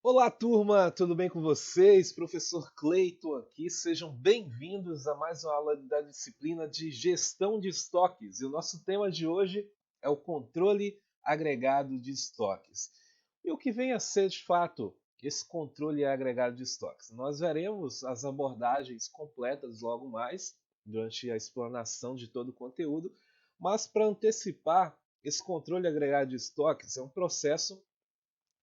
Olá, turma, tudo bem com vocês? Professor Cleiton aqui, sejam bem-vindos a mais uma aula da disciplina de gestão de estoques. E o nosso tema de hoje é o controle agregado de estoques. E o que vem a ser de fato esse controle agregado de estoques? Nós veremos as abordagens completas logo mais, durante a explanação de todo o conteúdo, mas para antecipar, esse controle agregado de estoques é um processo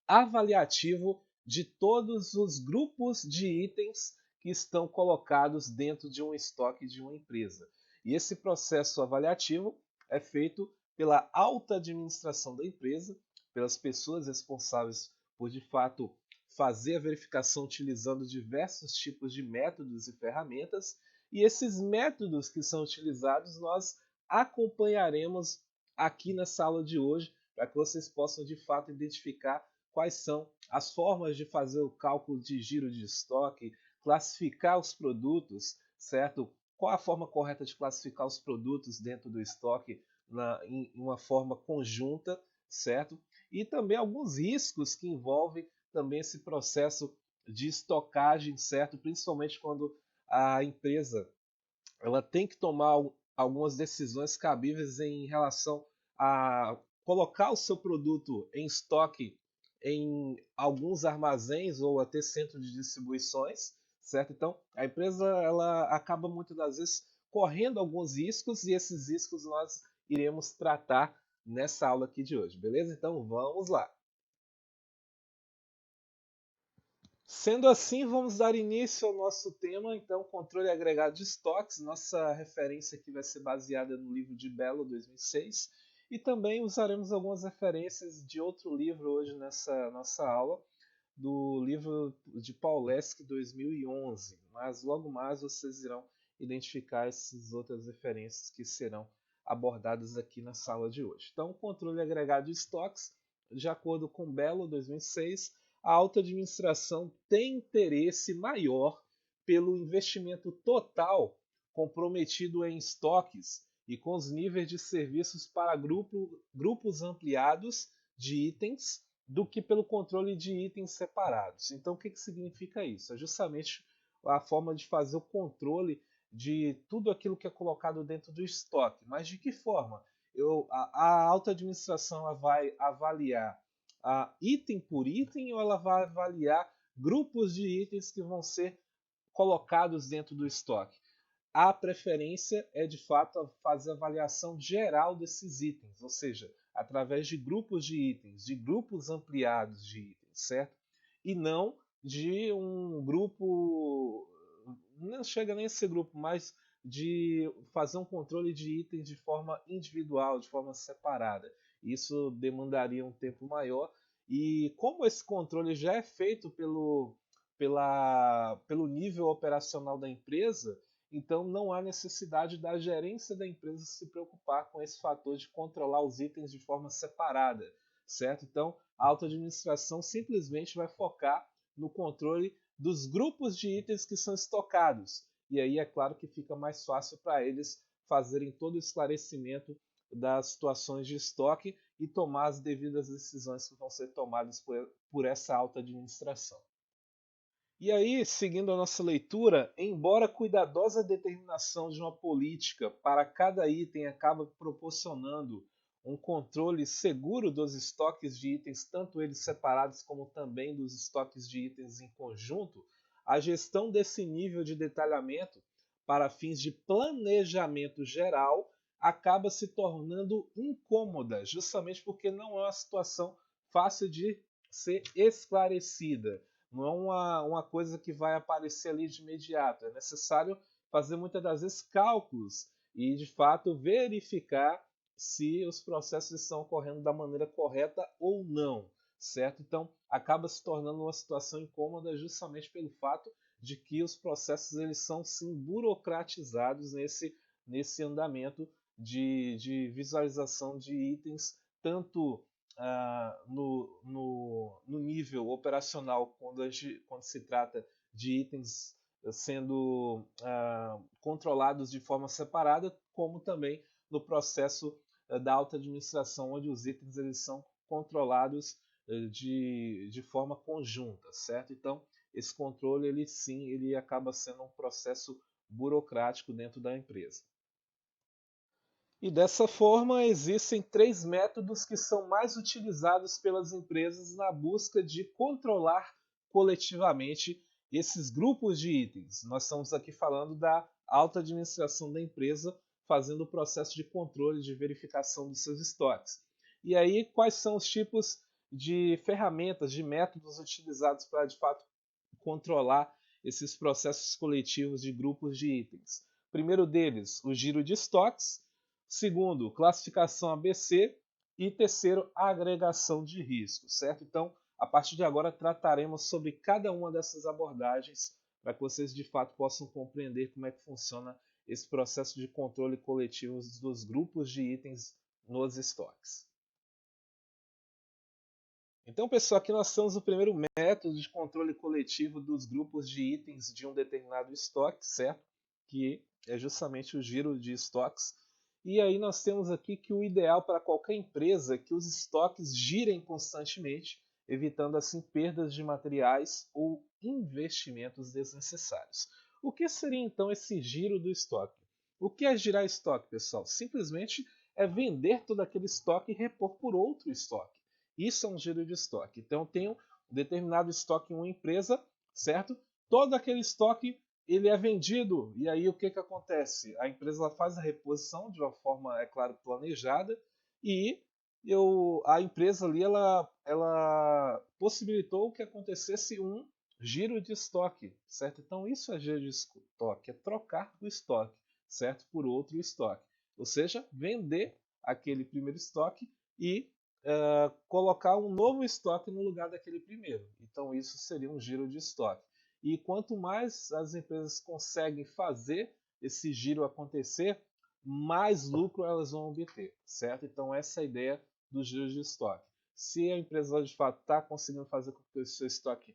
avaliativo de todos os grupos de itens que estão colocados dentro de um estoque de uma empresa. E esse processo avaliativo é feito pela alta administração da empresa, pelas pessoas responsáveis por de fato fazer a verificação utilizando diversos tipos de métodos e ferramentas, e esses métodos que são utilizados nós acompanharemos aqui nessa aula de hoje, para que vocês possam de fato identificar quais são as formas de fazer o cálculo de giro de estoque, classificar os produtos, certo? Qual a forma correta de classificar os produtos dentro do estoque em uma forma conjunta, certo? E também alguns riscos que envolvem também esse processo de estocagem, certo? Principalmente quando a empresa ela tem que tomar algumas decisões cabíveis em relação a colocar o seu produto em estoque em alguns armazéns ou até centros de distribuições, certo? Então, a empresa ela acaba muitas das vezes correndo alguns riscos e esses riscos nós iremos tratar nessa aula aqui de hoje, beleza? Então, vamos lá. Sendo assim, vamos dar início ao nosso tema, então, controle agregado de estoques. Nossa referência aqui vai ser baseada no livro de Bello, 2006, e também usaremos algumas referências de outro livro hoje nessa nossa aula, do livro de Pauleschi, 2011. Mas logo mais vocês irão identificar essas outras referências que serão abordadas aqui na sala de hoje. Então, controle agregado de estoques, de acordo com Bello, 2006, a alta administração tem interesse maior pelo investimento total comprometido em estoques e com os níveis de serviços para grupos ampliados de itens do que pelo controle de itens separados. Então, o que significa isso? É justamente a forma de fazer o controle de tudo aquilo que é colocado dentro do estoque. Mas de que forma? A alta administração ela vai avaliar item por item ou ela vai avaliar grupos de itens que vão ser colocados dentro do estoque? A preferência é de fato fazer a avaliação geral desses itens, ou seja, através de grupos de itens, de grupos ampliados de itens, certo? E não de um grupo, não chega nem a ser grupo, mas de fazer um controle de itens de forma individual, de forma separada. Isso demandaria um tempo maior. E como esse controle já é feito pelo nível operacional da empresa, então não há necessidade da gerência da empresa se preocupar com esse fator de controlar os itens de forma separada, certo? Então a auto-administração simplesmente vai focar no controle dos grupos de itens que são estocados. E aí é claro que fica mais fácil para eles fazerem todo o esclarecimento das situações de estoque e tomar as devidas decisões que vão ser tomadas por essa alta administração. E aí, seguindo a nossa leitura, embora a cuidadosa determinação de uma política para cada item acabe proporcionando um controle seguro dos estoques de itens, tanto eles separados como também dos estoques de itens em conjunto, a gestão desse nível de detalhamento para fins de planejamento geral acaba se tornando incômoda, justamente porque não é uma situação fácil de ser esclarecida. Não é uma coisa que vai aparecer ali de imediato. É necessário fazer muitas das vezes cálculos e, de fato, verificar se os processos estão ocorrendo da maneira correta ou não, certo? Então, acaba se tornando uma situação incômoda justamente pelo fato de que os processos eles são sim burocratizados nesse andamento de visualização de itens, tanto no nível operacional, quando se trata de itens sendo controlados de forma separada, como também no processo da alta administração, onde os itens eles são controlados de forma conjunta, certo? Então, esse controle, ele sim, ele acaba sendo um processo burocrático dentro da empresa. E dessa forma, existem três métodos que são mais utilizados pelas empresas na busca de controlar coletivamente esses grupos de itens. Nós estamos aqui falando da alta administração da empresa, fazendo o processo de controle, de verificação dos seus estoques. E aí, quais são os tipos de ferramentas, de métodos utilizados para, de fato, controlar esses processos coletivos de grupos de itens? Primeiro deles, o giro de estoques. Segundo, classificação ABC. E terceiro, agregação de risco, certo? Então, a partir de agora, trataremos sobre cada uma dessas abordagens para que vocês de fato possam compreender como é que funciona esse processo de controle coletivo dos grupos de itens nos estoques. Então, pessoal, aqui nós temos o primeiro método de controle coletivo dos grupos de itens de um determinado estoque, certo? Que é justamente o giro de estoques. E aí nós temos aqui que o ideal para qualquer empresa é que os estoques girem constantemente, evitando assim perdas de materiais ou investimentos desnecessários. O que seria então esse giro do estoque? O que é girar estoque, pessoal? Simplesmente é vender todo aquele estoque e repor por outro estoque. Isso é um giro de estoque. Então eu tenho um determinado estoque em uma empresa, certo? Todo aquele estoque ele é vendido, e aí o que, que acontece? A empresa faz a reposição de uma forma, é claro, planejada, e a empresa ali ela possibilitou que acontecesse um giro de estoque, certo? Então isso é giro de estoque, é trocar o estoque, certo? Por outro estoque. Ou seja, vender aquele primeiro estoque e colocar um novo estoque no lugar daquele primeiro. Então isso seria um giro de estoque. E quanto mais as empresas conseguem fazer esse giro acontecer, mais lucro elas vão obter, certo? Então essa é a ideia do giro de estoque. Se a empresa de fato está conseguindo fazer com que o seu estoque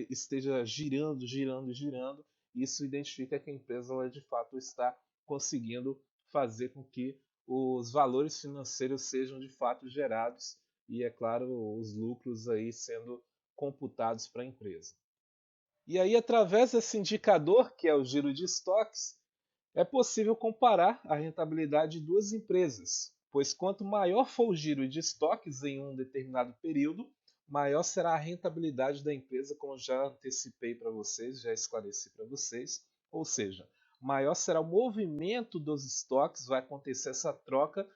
esteja girando, girando, girando, isso identifica que a empresa ela, de fato está conseguindo fazer com que os valores financeiros sejam de fato gerados e, é claro, os lucros aí sendo computados para a empresa. E aí, através desse indicador, que é o giro de estoques, é possível comparar a rentabilidade de duas empresas, pois quanto maior for o giro de estoques em um determinado período, maior será a rentabilidade da empresa, como já antecipei para vocês, já esclareci para vocês. Ou seja, maior será o movimento dos estoques, vai acontecer essa troca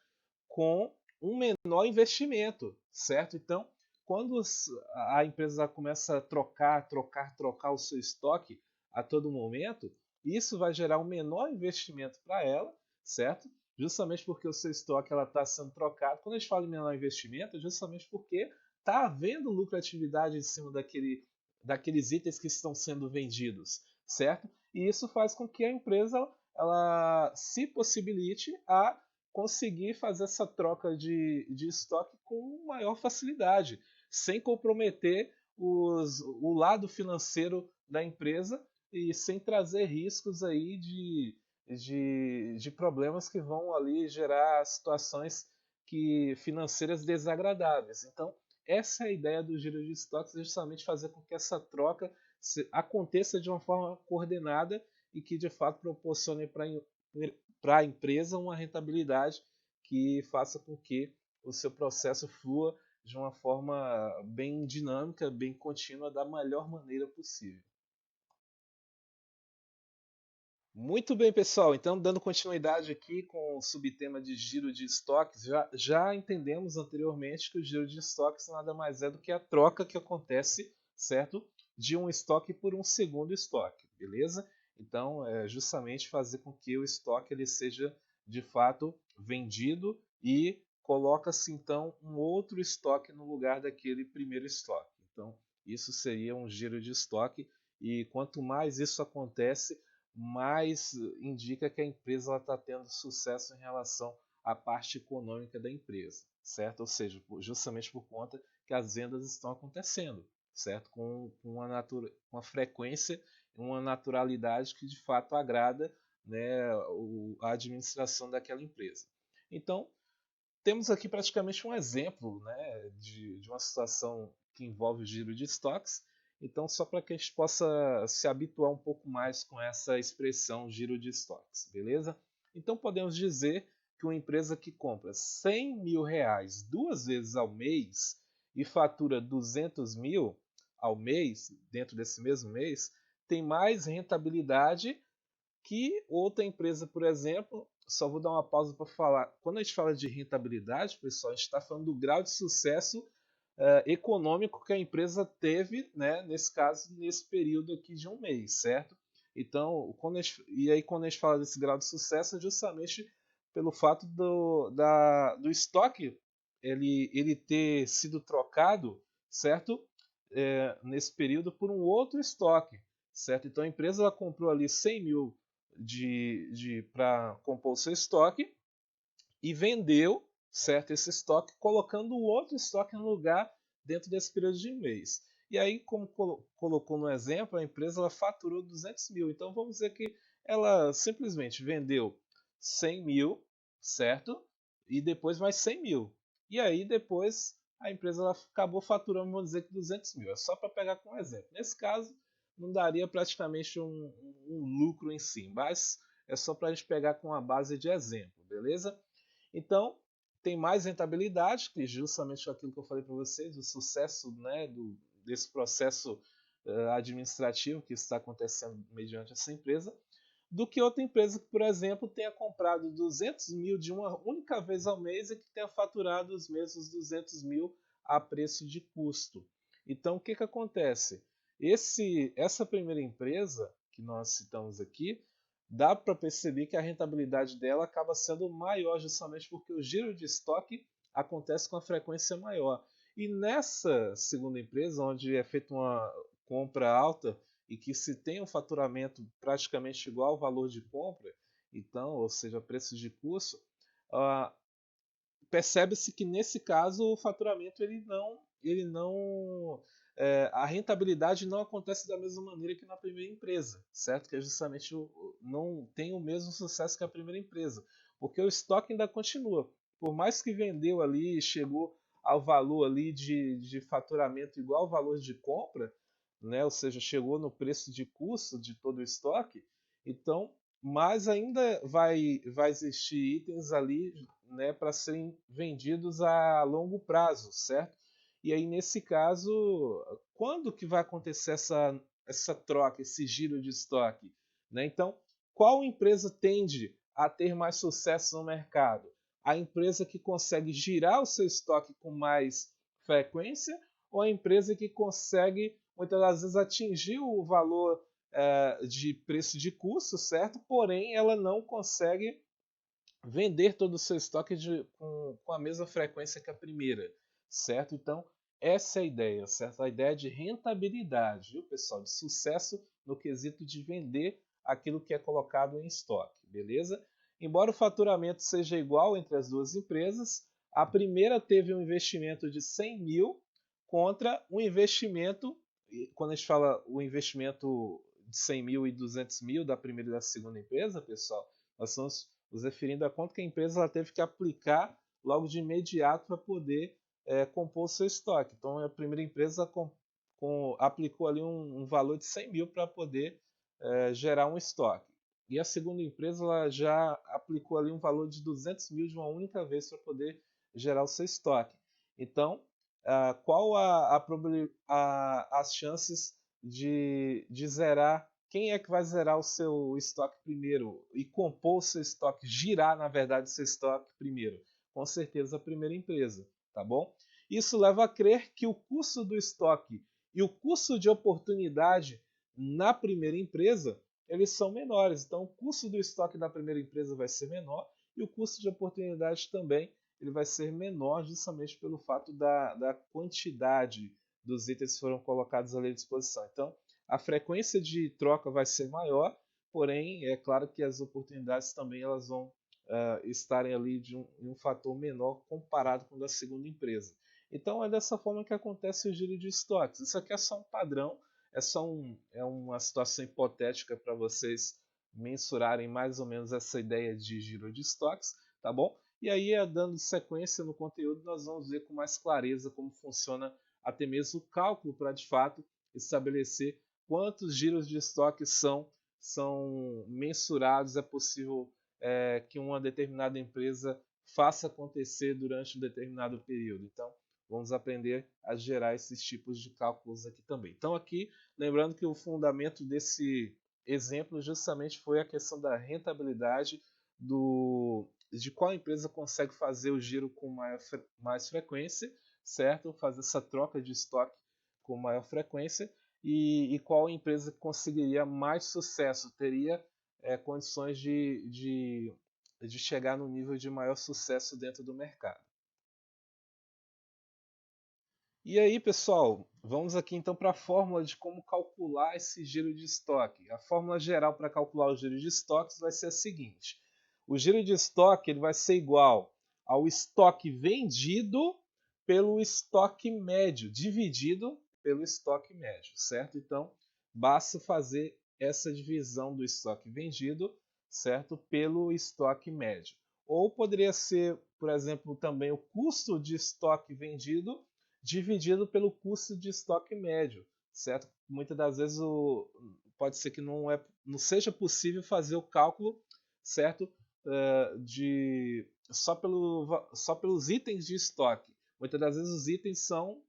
com um menor investimento, certo? Então, quando a empresa começa a trocar o seu estoque a todo momento, isso vai gerar um menor investimento para ela, certo? Justamente porque o seu estoque está sendo trocado. Quando a gente fala em menor investimento, é justamente porque está havendo lucratividade em cima daqueles itens que estão sendo vendidos, certo? E isso faz com que a empresa ela se possibilite a conseguir fazer essa troca de estoque com maior facilidade, sem comprometer o lado financeiro da empresa e sem trazer riscos aí de problemas que vão ali gerar situações financeiras desagradáveis. Então, essa é a ideia do giro de estoques, é justamente fazer com que essa troca aconteça de uma forma coordenada e que de fato proporcione para a empresa uma rentabilidade que faça com que o seu processo flua de uma forma bem dinâmica, bem contínua, da melhor maneira possível. Muito bem, pessoal. Então, dando continuidade aqui com o subtema de giro de estoques, já entendemos anteriormente que o giro de estoques nada mais é do que a troca que acontece, certo? De um estoque por um segundo estoque, beleza? Então, é justamente fazer com que o estoque ele seja de fato vendido e coloca-se então um outro estoque no lugar daquele primeiro estoque. Então, isso seria um giro de estoque e quanto mais isso acontece, mais indica que a empresa está tendo sucesso em relação à parte econômica da empresa, certo? Ou seja, justamente por conta que as vendas estão acontecendo, certo? Com uma frequência, uma naturalidade que de fato agrada, né, a administração daquela empresa. Então, temos aqui praticamente um exemplo, né, de uma situação que envolve o giro de estoques. Então, só para que a gente possa se habituar um pouco mais com essa expressão giro de estoques, beleza? Então, podemos dizer que uma empresa que compra R$ 100.000 duas vezes ao mês e fatura 200 mil ao mês, dentro desse mesmo mês, tem mais rentabilidade que outra empresa, por exemplo. Só vou dar uma pausa para falar. Quando a gente fala de rentabilidade, pessoal, a gente está falando do grau de sucesso econômico que a empresa teve, né, nesse caso, nesse período aqui de um mês, certo? Então, quando a gente fala desse grau de sucesso, é justamente pelo fato do estoque ele ter sido trocado, certo? Nesse período por um outro estoque, certo? Então a empresa ela comprou ali 100 mil para compor o seu estoque e vendeu, certo, esse estoque, colocando o outro estoque no lugar dentro desse período de um mês. E aí, como colocou no exemplo, a empresa ela faturou 200 mil. Então vamos dizer que ela simplesmente vendeu 100 mil, certo? E depois mais 100 mil. E aí depois a empresa ela acabou faturando, vamos dizer que 200 mil. É só para pegar como exemplo. Nesse caso, não daria praticamente um lucro em si, mas é só para a gente pegar com a base de exemplo, beleza? Então, tem mais rentabilidade, que justamente aquilo que eu falei para vocês, o sucesso, né, desse processo administrativo que está acontecendo mediante essa empresa, do que outra empresa que, por exemplo, tenha comprado 200 mil de uma única vez ao mês e que tenha faturado os mesmos 200 mil a preço de custo. Então, o que acontece? Essa primeira empresa que nós citamos aqui, dá para perceber que a rentabilidade dela acaba sendo maior justamente porque o giro de estoque acontece com a frequência maior. E nessa segunda empresa, onde é feita uma compra alta e que se tem um faturamento praticamente igual ao valor de compra, então, ou seja, preço de custo, uh, percebe-se que nesse caso o faturamento a rentabilidade não acontece da mesma maneira que na primeira empresa, certo? Que é justamente não tem o mesmo sucesso que a primeira empresa, porque o estoque ainda continua. Por mais que vendeu ali, chegou ao valor ali de faturamento igual ao valor de compra, né? Ou seja, chegou no preço de custo de todo o estoque, então, mas ainda vai existir itens ali, né, para serem vendidos a longo prazo, certo? E aí, nesse caso, quando que vai acontecer essa troca, esse giro de estoque? Né? Então, qual empresa tende a ter mais sucesso no mercado? A empresa que consegue girar o seu estoque com mais frequência ou a empresa que consegue, muitas das vezes, atingir o valor de preço de custo, certo? Porém, ela não consegue vender todo o seu estoque com a mesma frequência que a primeira, certo? Então, essa é a ideia, certo? A ideia de rentabilidade, viu, pessoal? De sucesso no quesito de vender aquilo que é colocado em estoque, beleza? Embora o faturamento seja igual entre as duas empresas, a primeira teve um investimento de 100 mil contra um investimento, quando a gente fala o investimento de 100 mil e 200 mil da primeira e da segunda empresa, pessoal, nós estamos nos referindo a quanto que a empresa ela teve que aplicar logo de imediato para poder compor o seu estoque. Então, a primeira empresa aplicou ali um valor de 100 mil para poder gerar um estoque. E a segunda empresa ela já aplicou ali um valor de 200 mil de uma única vez para poder gerar o seu estoque. Então, qual as chances de zerar? Quem é que vai zerar o seu estoque primeiro e compor o seu estoque, girar, na verdade, o seu estoque primeiro? Com certeza a primeira empresa, tá bom? Isso leva a crer que o custo do estoque e o custo de oportunidade na primeira empresa, eles são menores. Então, o custo do estoque da primeira empresa vai ser menor e o custo de oportunidade também ele vai ser menor justamente pelo fato da quantidade dos itens que foram colocados ali à disposição. Então, a frequência de troca vai ser maior, porém, é claro que as oportunidades também elas vão estarem ali de um fator menor comparado com o da segunda empresa. Então, é dessa forma que acontece o giro de estoques. Isso aqui é só um padrão, é uma situação hipotética para vocês mensurarem mais ou menos essa ideia de giro de estoques, tá bom? E aí, dando sequência no conteúdo, nós vamos ver com mais clareza como funciona até mesmo o cálculo para, de fato, estabelecer quantos giros de estoque são mensurados, é possível que uma determinada empresa faça acontecer durante um determinado período. Então, vamos aprender a gerar esses tipos de cálculos aqui também. Então, aqui, lembrando que o fundamento desse exemplo justamente foi a questão da rentabilidade de qual empresa consegue fazer o giro com mais frequência, certo? Fazer essa troca de estoque com maior frequência e qual empresa conseguiria mais sucesso, teria condições de chegar no nível de maior sucesso dentro do mercado. E aí, pessoal, vamos aqui então para a fórmula de como calcular esse giro de estoque. A fórmula geral para calcular o giro de estoques vai ser a seguinte: o giro de estoque ele vai ser igual ao estoque vendido pelo estoque médio, dividido pelo estoque médio, certo? Então, basta fazer essa divisão do estoque vendido, certo? Pelo estoque médio. Ou poderia ser, por exemplo, também o custo de estoque vendido dividido pelo custo de estoque médio, certo? Muitas das vezes pode ser que não seja possível fazer o cálculo, certo? Só pelos itens de estoque. Muitas das vezes os itens são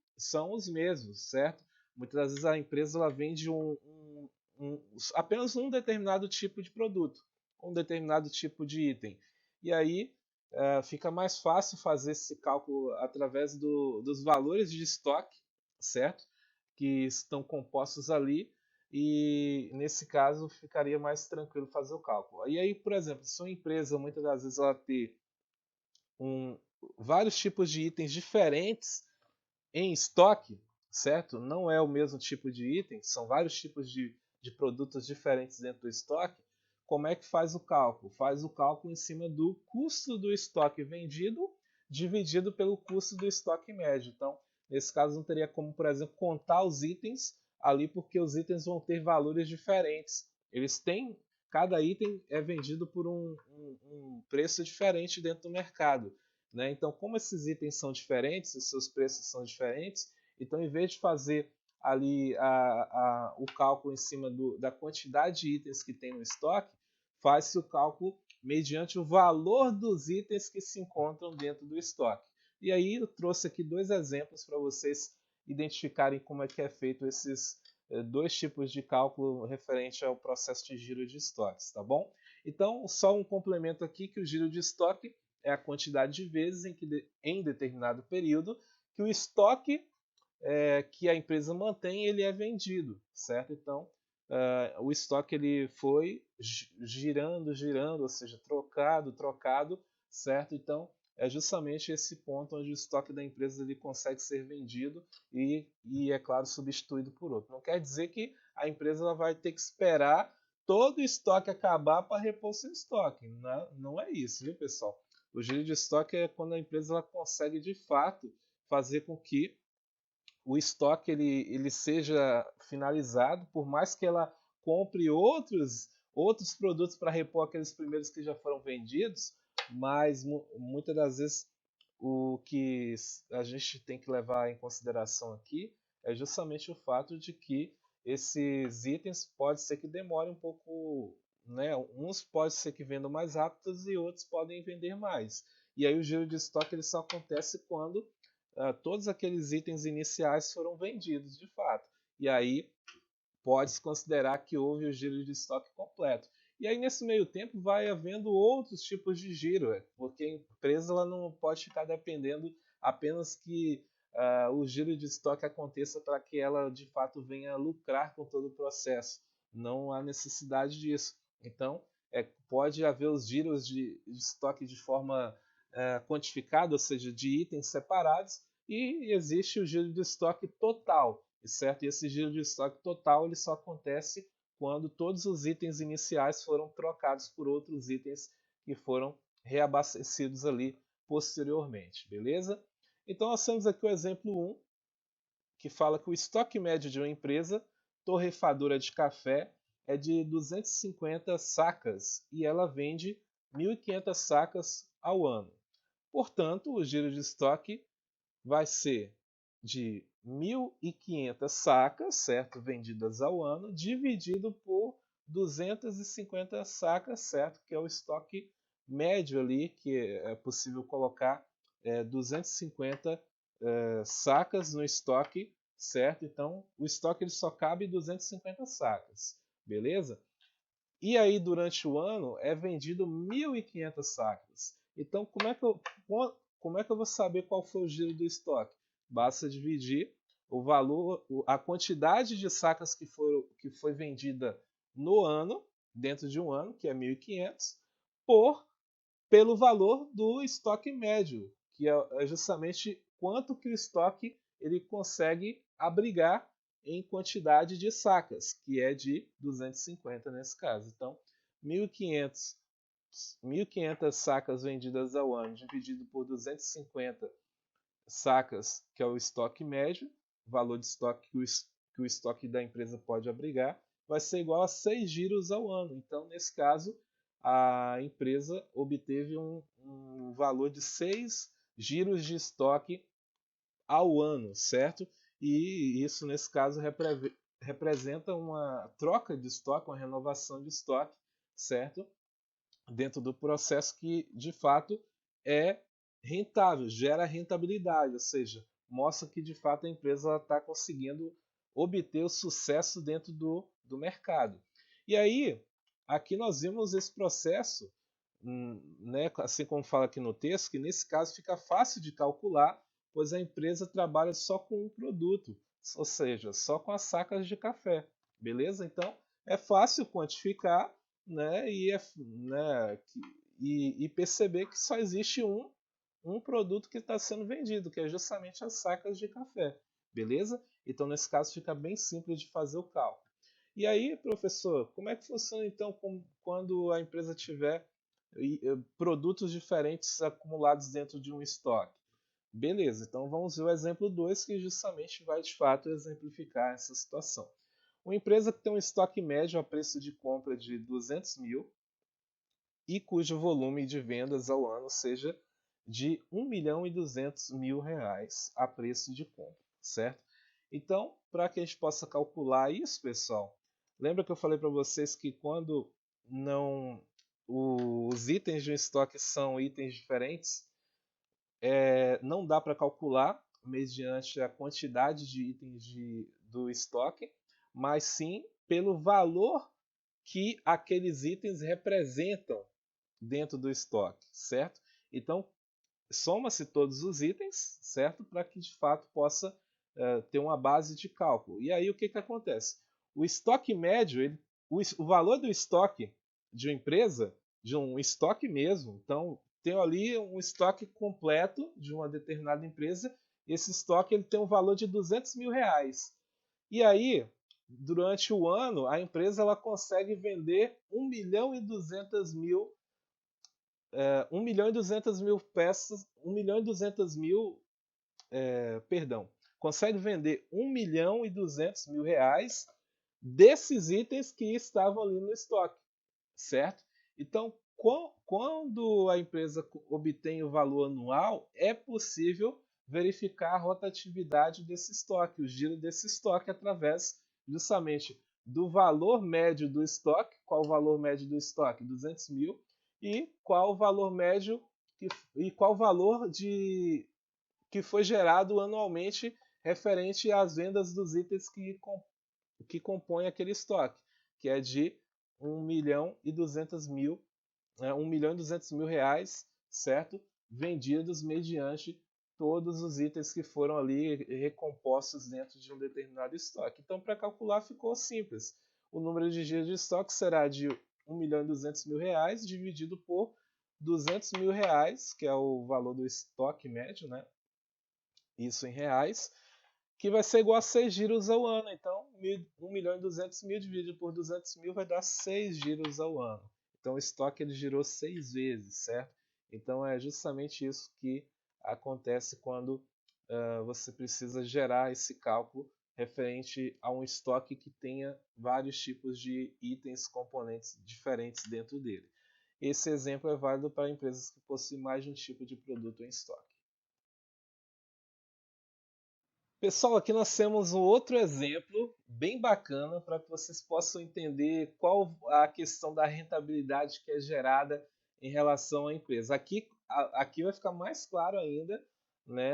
os mesmos, certo? Muitas das vezes a empresa ela vende apenas um determinado tipo de produto, um determinado tipo de item. E aí fica mais fácil fazer esse cálculo através dos valores de estoque, certo? Que estão compostos ali, e nesse caso ficaria mais tranquilo fazer o cálculo. E aí, por exemplo, se uma empresa muitas das vezes ela tem vários tipos de itens diferentes em estoque, certo? Não é o mesmo tipo de item, são vários tipos de produtos diferentes dentro do estoque. Como é que faz o cálculo? Faz o cálculo em cima do custo do estoque vendido dividido pelo custo do estoque médio. Então, nesse caso, não teria como, por exemplo, contar os itens ali, porque os itens vão ter valores diferentes. Cada item é vendido por um preço diferente dentro do mercado. Né? Então, como esses itens são diferentes, os seus preços são diferentes, então, em vez de fazer ali o cálculo em cima da quantidade de itens que tem no estoque, faz-se o cálculo mediante o valor dos itens que se encontram dentro do estoque. E aí eu trouxe aqui dois exemplos para vocês identificarem como é que é feito esses dois tipos de cálculo referente ao processo de giro de estoques, tá bom? Então, só um complemento aqui que o giro de estoque é a quantidade de vezes em determinado período que o estoque que a empresa mantém ele é vendido, certo? Então, o estoque ele foi girando, ou seja, trocado, certo? Então, é justamente esse ponto onde o estoque da empresa ele consegue ser vendido e é claro, substituído por outro. Não quer dizer que a empresa ela vai ter que esperar todo o estoque acabar para repor seu estoque. Não é isso, viu, pessoal? O giro de estoque é quando a empresa ela consegue de fato fazer com que o estoque ele seja finalizado, por mais que ela compre outros produtos para repor aqueles primeiros que já foram vendidos, mas muitas das vezes o que a gente tem que levar em consideração aqui é justamente o fato de que esses itens pode ser que demorem um pouco, né? Uns pode ser que vendam mais rápidos e outros podem vender mais. E aí o giro de estoque ele só acontece quando todos aqueles itens iniciais foram vendidos de fato. E aí pode-se considerar que houve o giro de estoque completo. E aí nesse meio tempo vai havendo outros tipos de giro, porque a empresa ela não pode ficar dependendo apenas que o giro de estoque aconteça para que ela de fato venha lucrar com todo o processo. Não há necessidade disso. Então pode haver os giros de estoque de forma quantificada, ou seja, de itens separados, e existe o giro de estoque total, certo? E esse giro de estoque total ele só acontece quando todos os itens iniciais foram trocados por outros itens que foram reabastecidos ali posteriormente, beleza? Então nós temos aqui o exemplo 1, que fala que o estoque médio de uma empresa torrefadora de café é de 250 sacas e ela vende 1.500 sacas ao ano. Portanto, o giro de estoque vai ser de 1.500 sacas, certo, vendidas ao ano, dividido por 250 sacas, certo, que é o estoque médio ali, que é possível colocar 250 sacas no estoque, certo? Então, o estoque ele só cabe 250 sacas, beleza? E aí, durante o ano, é vendido 1.500 sacas. Então, como é que eu vou saber qual foi o giro do estoque? Basta dividir o valor, a quantidade de sacas que foi vendida no ano, dentro de um ano, que é 1.500, pelo valor do estoque médio, que é justamente quanto que o estoque ele consegue abrigar em quantidade de sacas, que é de 250 nesse caso. Então, 1.500 sacas vendidas ao ano dividido por 250 sacas, que é o estoque médio, valor de estoque que o estoque da empresa pode abrigar, vai ser igual a 6 giros ao ano. Então, nesse caso, a empresa obteve um valor de 6 giros de estoque ao ano, certo? E isso, nesse caso, representa uma troca de estoque, uma renovação de estoque, certo? Dentro do processo que, de fato, é rentável, gera rentabilidade, ou seja, mostra que, de fato, a empresa está conseguindo obter o sucesso dentro do mercado. E aí, aqui nós vimos esse processo, né, assim como fala aqui no texto, que nesse caso fica fácil de calcular, pois a empresa trabalha só com um produto, ou seja, só com as sacas de café, beleza? Então é fácil quantificar, né, e perceber que só existe um produto que está sendo vendido, que é justamente as sacas de café, beleza? Então nesse caso fica bem simples de fazer o cálculo. E aí, professor, como é que funciona então quando a empresa tiver produtos diferentes acumulados dentro de um estoque? Beleza, então vamos ver o exemplo 2 que justamente vai de fato exemplificar essa situação. Uma empresa que tem um estoque médio a preço de compra de 200 mil e cujo volume de vendas ao ano seja de 1.200.000 reais a preço de compra, certo? Então, para que a gente possa calcular isso, pessoal, lembra que eu falei para vocês que quando não os itens de um estoque são itens diferentes, não dá para calcular mediante a quantidade de itens do estoque, mas sim pelo valor que aqueles itens representam dentro do estoque, certo? Então, soma-se todos os itens, certo? Para que de fato possa ter uma base de cálculo. E aí o que acontece? O estoque médio, o valor do estoque de uma empresa, de um estoque mesmo, então tem ali um estoque completo de uma determinada empresa, esse estoque ele tem um valor de 200 mil reais. E aí, durante o ano, a empresa ela consegue vender 1.200.000 1.200.000 peças, 1.200.000, perdão, consegue vender 1.200.000 reais desses itens que estavam ali no estoque, certo? Então, quando a empresa obtém o valor anual, é possível verificar a rotatividade desse estoque, o giro desse estoque através justamente do valor médio do estoque. Qual o valor médio do estoque? 200 mil. E qual o valor médio e qual o valor que foi gerado anualmente referente às vendas dos itens que compõem aquele estoque, que é de 1.200.000, 1.200.000 reais, certo? Vendidos mediante todos os itens que foram ali recompostos dentro de um determinado estoque. Então, para calcular ficou simples. O número de dias de estoque será de 1.200.000 reais dividido por 200 mil reais, que é o valor do estoque médio, né? Isso em reais, que vai ser igual a 6 giros ao ano. Então, 1.200.000 dividido por 200 mil vai dar 6 giros ao ano. Então, o estoque ele girou 6 vezes, certo? Então, é justamente isso que acontece quando você precisa gerar esse cálculo referente a um estoque que tenha vários tipos de itens, componentes diferentes dentro dele. esse exemplo é válido para empresas que possuem mais de um tipo de produto em estoque. Pessoal, aqui nós temos um outro exemplo bem bacana para que vocês possam entender qual a questão da rentabilidade que é gerada em relação à empresa. Aqui vai ficar mais claro ainda, né,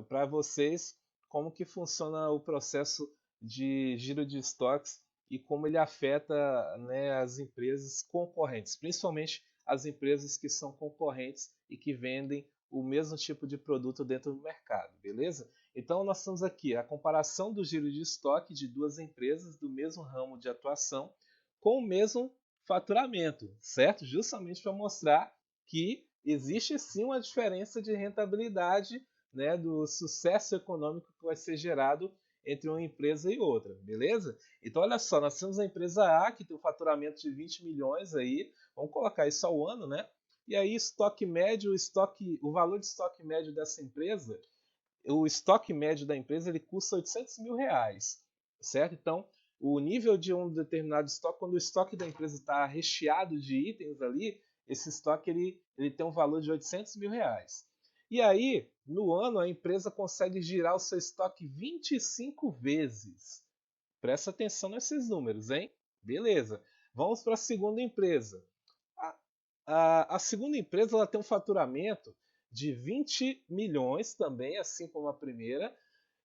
para vocês como que funciona o processo de giro de estoques e como ele afeta, né, as empresas concorrentes, principalmente as empresas que são concorrentes e que vendem o mesmo tipo de produto dentro do mercado, beleza? Então, nós temos aqui a comparação do giro de estoque de duas empresas do mesmo ramo de atuação com o mesmo faturamento, certo? Justamente para mostrar que existe sim uma diferença de rentabilidade, né, do sucesso econômico que vai ser gerado entre uma empresa e outra, beleza? Então, olha só, nós temos a empresa A que tem um faturamento de 20 milhões aí, vamos colocar isso ao ano, né? E aí, estoque médio, o valor de estoque médio dessa empresa, o estoque médio da empresa ele custa 800 mil reais, certo? Então, o nível de um determinado estoque, quando o estoque da empresa está recheado de itens ali, esse estoque ele tem um valor de 800 mil reais. E aí, no ano, a empresa consegue girar o seu estoque 25 vezes. Presta atenção nesses números, hein? Beleza. Vamos para a segunda empresa. A segunda empresa ela tem um faturamento de 20 milhões também, assim como a primeira.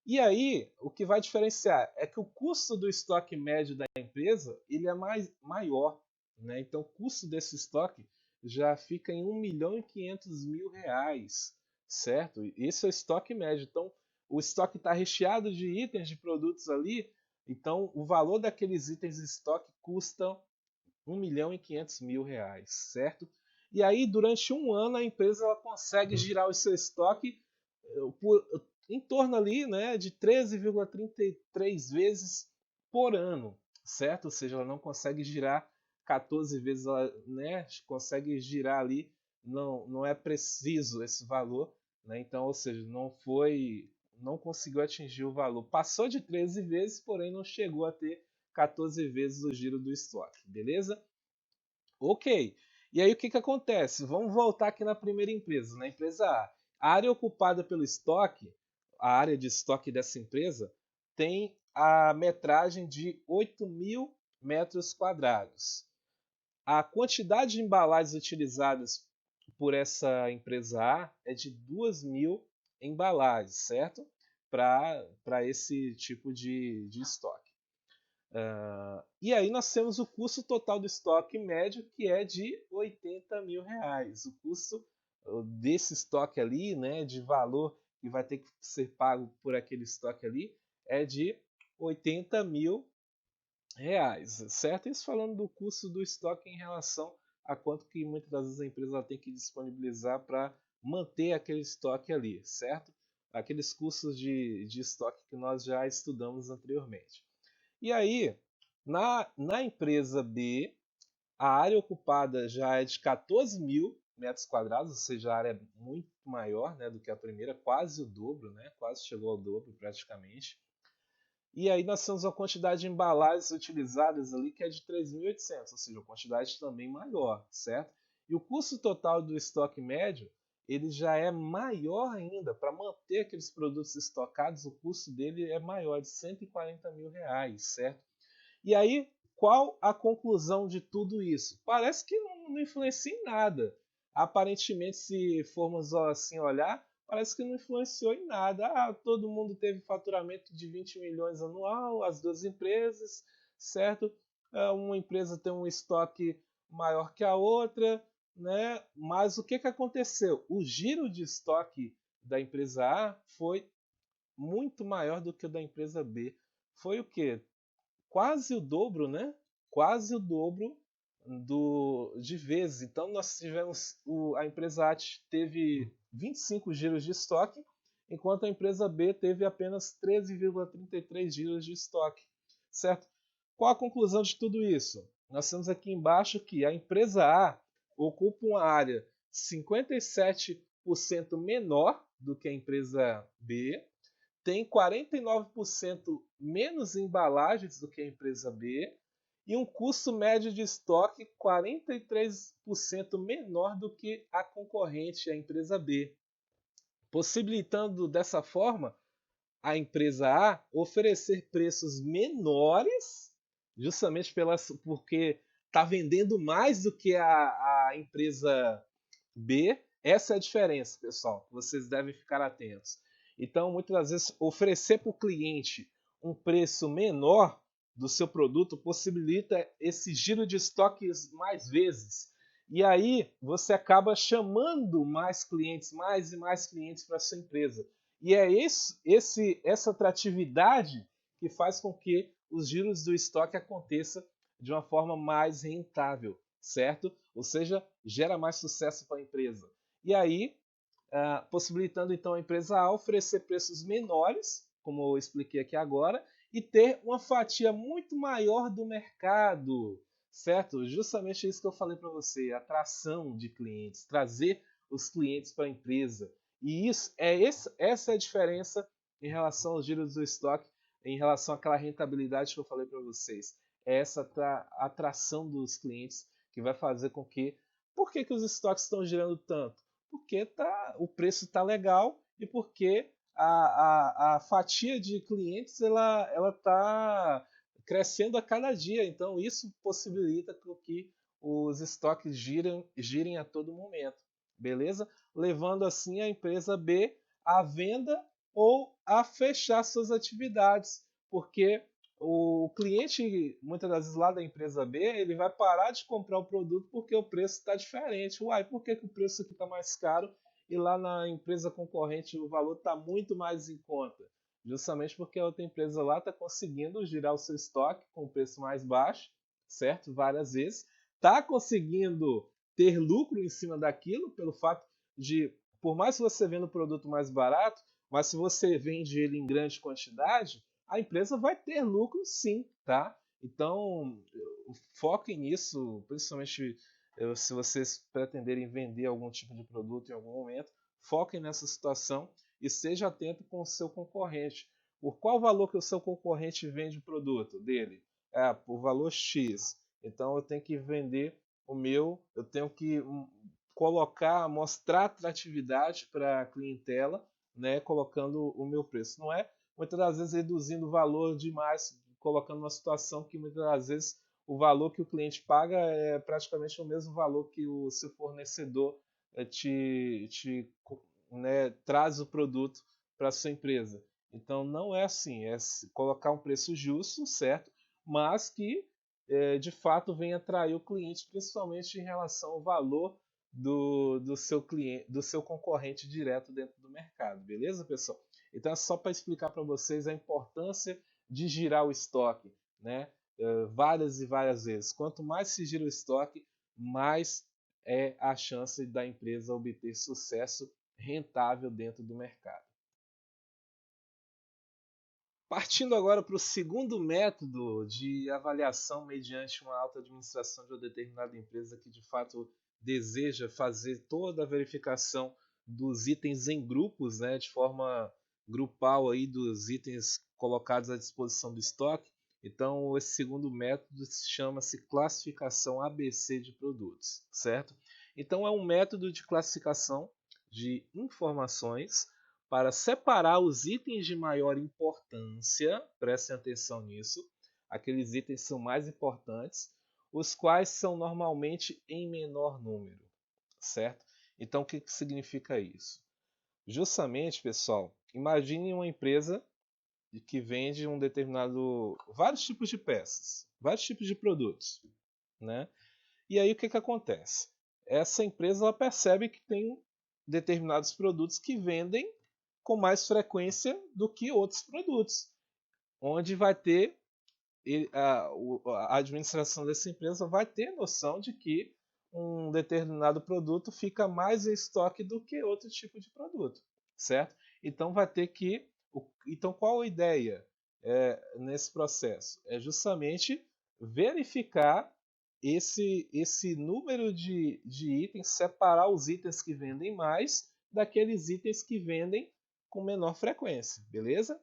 E aí, o que vai diferenciar é que o custo do estoque médio da empresa ele é maior. Né? Então, o custo desse estoque já fica em 1 milhão e 500 mil reais, certo? Esse é o estoque médio. Então, o estoque está recheado de itens, de produtos ali. Então, o valor daqueles itens de estoque custa 1 milhão e 500 mil reais, certo? E aí, durante um ano, a empresa ela consegue girar o seu estoque por, em torno ali, né, de 13,33 vezes por ano, certo? Ou seja, ela não consegue girar 14 vezes, ela, né, consegue girar ali, não é preciso esse valor, né? Então, ou seja, não conseguiu atingir o valor. Passou de 13 vezes, porém não chegou a ter 14 vezes o giro do estoque, beleza? Ok. E aí o que acontece? Vamos voltar aqui na primeira empresa, na empresa A. A área ocupada pelo estoque, a área de estoque dessa empresa, tem a metragem de 8.000 metros quadrados. A quantidade de embalagens utilizadas por essa empresa A é de 2.000 embalagens, certo? Para esse tipo de estoque. E aí nós temos o custo total do estoque médio, que é de 80 mil reais. O custo desse estoque ali, né, de valor que vai ter que ser pago por aquele estoque ali, é de 80 mil reais, certo? Isso falando do custo do estoque em relação a quanto que muitas das vezes a empresa tem que disponibilizar para manter aquele estoque ali, certo? Aqueles custos de estoque que nós já estudamos anteriormente. E aí, na empresa B, a área ocupada já é de 14.000 metros quadrados, ou seja, a área é muito maior, né, do que a primeira, quase o dobro, né, quase chegou ao dobro praticamente. E aí nós temos a quantidade de embalagens utilizadas ali que é de 3.800, ou seja, uma quantidade também maior, certo? E o custo total do estoque médio ele já é maior ainda. Para manter aqueles produtos estocados, o custo dele é maior, de 140 mil reais, certo? E aí, qual a conclusão de tudo isso? Parece que não influencia em nada. Aparentemente, se formos assim olhar, parece que não influenciou em nada. Ah, todo mundo teve faturamento de 20 milhões anual, as duas empresas, certo? Uma empresa tem um estoque maior que a outra, né? Mas o que aconteceu? O giro de estoque da empresa A foi muito maior do que o da empresa B. Foi o quê? Quase o dobro, né? Quase o dobro de vezes. Então nós tivemos a empresa A teve 25 giros de estoque, enquanto a empresa B teve apenas 13,33 giros de estoque, certo? Qual a conclusão de tudo isso? Nós temos aqui embaixo que a empresa A ocupa uma área 57% menor do que a empresa B, tem 49% menos embalagens do que a empresa B e um custo médio de estoque 43% menor do que a concorrente, a empresa B, possibilitando dessa forma a empresa A oferecer preços menores, justamente porque está vendendo mais do que a empresa B. Essa é a diferença, pessoal. Vocês devem ficar atentos. Então, muitas das vezes, oferecer para o cliente um preço menor do seu produto possibilita esse giro de estoques mais vezes. E aí você acaba chamando mais clientes, mais e mais clientes para a sua empresa. E é essa atratividade que faz com que os giros do estoque aconteça de uma forma mais rentável, certo? Ou seja, gera mais sucesso para a empresa. E aí, possibilitando então a empresa a oferecer preços menores, como eu expliquei aqui agora, e ter uma fatia muito maior do mercado, certo? Justamente isso que eu falei para você, atração de clientes, trazer os clientes para a empresa. E essa é a diferença em relação aos giros do estoque, em relação àquela rentabilidade que eu falei para vocês. É essa atração dos clientes que vai fazer com que... Por que os estoques estão girando tanto? Porque o preço está legal e porque a fatia de clientes ela está crescendo a cada dia. Então isso possibilita que os estoques girem a todo momento, beleza? Levando assim a empresa B à venda ou a fechar suas atividades, porque o cliente, muitas das vezes lá da empresa B, ele vai parar de comprar o produto porque o preço está diferente. Uai, por que o preço aqui está mais caro e lá na empresa concorrente o valor está muito mais em conta? Justamente porque a outra empresa lá está conseguindo girar o seu estoque com o preço mais baixo, certo? Várias vezes. Está conseguindo ter lucro em cima daquilo, pelo fato de, por mais que você venda o produto mais barato, mas se você vende ele em grande quantidade, a empresa vai ter lucro sim, tá? Então, foquem nisso, principalmente se vocês pretenderem vender algum tipo de produto em algum momento, foquem nessa situação e seja atento com o seu concorrente. Por qual valor que o seu concorrente vende o produto dele? Por valor X. Então eu tenho que vender o meu, eu tenho que mostrar atratividade para a clientela, né, colocando o meu preço. Não é muitas das vezes reduzindo o valor demais, colocando uma situação que muitas das vezes o valor que o cliente paga é praticamente o mesmo valor que o seu fornecedor né, traz o produto para a sua empresa. Então não é assim, é colocar um preço justo, certo? Mas que de fato venha atrair o cliente, principalmente em relação ao valor do seu cliente, do seu concorrente direto dentro do mercado, beleza, pessoal? Então é só para explicar para vocês a importância de girar o estoque, né? Várias e várias vezes. Quanto mais se gira o estoque, mais é a chance da empresa obter sucesso rentável dentro do mercado. Partindo agora para o segundo método de avaliação mediante uma alta administração de uma determinada empresa que de fato deseja fazer toda a verificação dos itens em grupos, né, de forma grupal aí dos itens colocados à disposição do estoque. Então, esse segundo método chama-se classificação ABC de produtos, certo? Então, é um método de classificação de informações para separar os itens de maior importância, prestem atenção nisso, aqueles itens são mais importantes, os quais são normalmente em menor número, certo? Então, o que significa isso? Justamente, pessoal, imagine uma empresa que vende vários tipos de peças, vários tipos de produtos, né? E aí o que acontece? Essa empresa ela percebe que tem determinados produtos que vendem com mais frequência do que outros produtos, onde vai ter a administração dessa empresa vai ter noção de que um determinado produto fica mais em estoque do que outro tipo de produto, certo? Então vai ter que... Então qual a ideia nesse processo? É justamente verificar esse número de itens, separar os itens que vendem mais daqueles itens que vendem com menor frequência, beleza?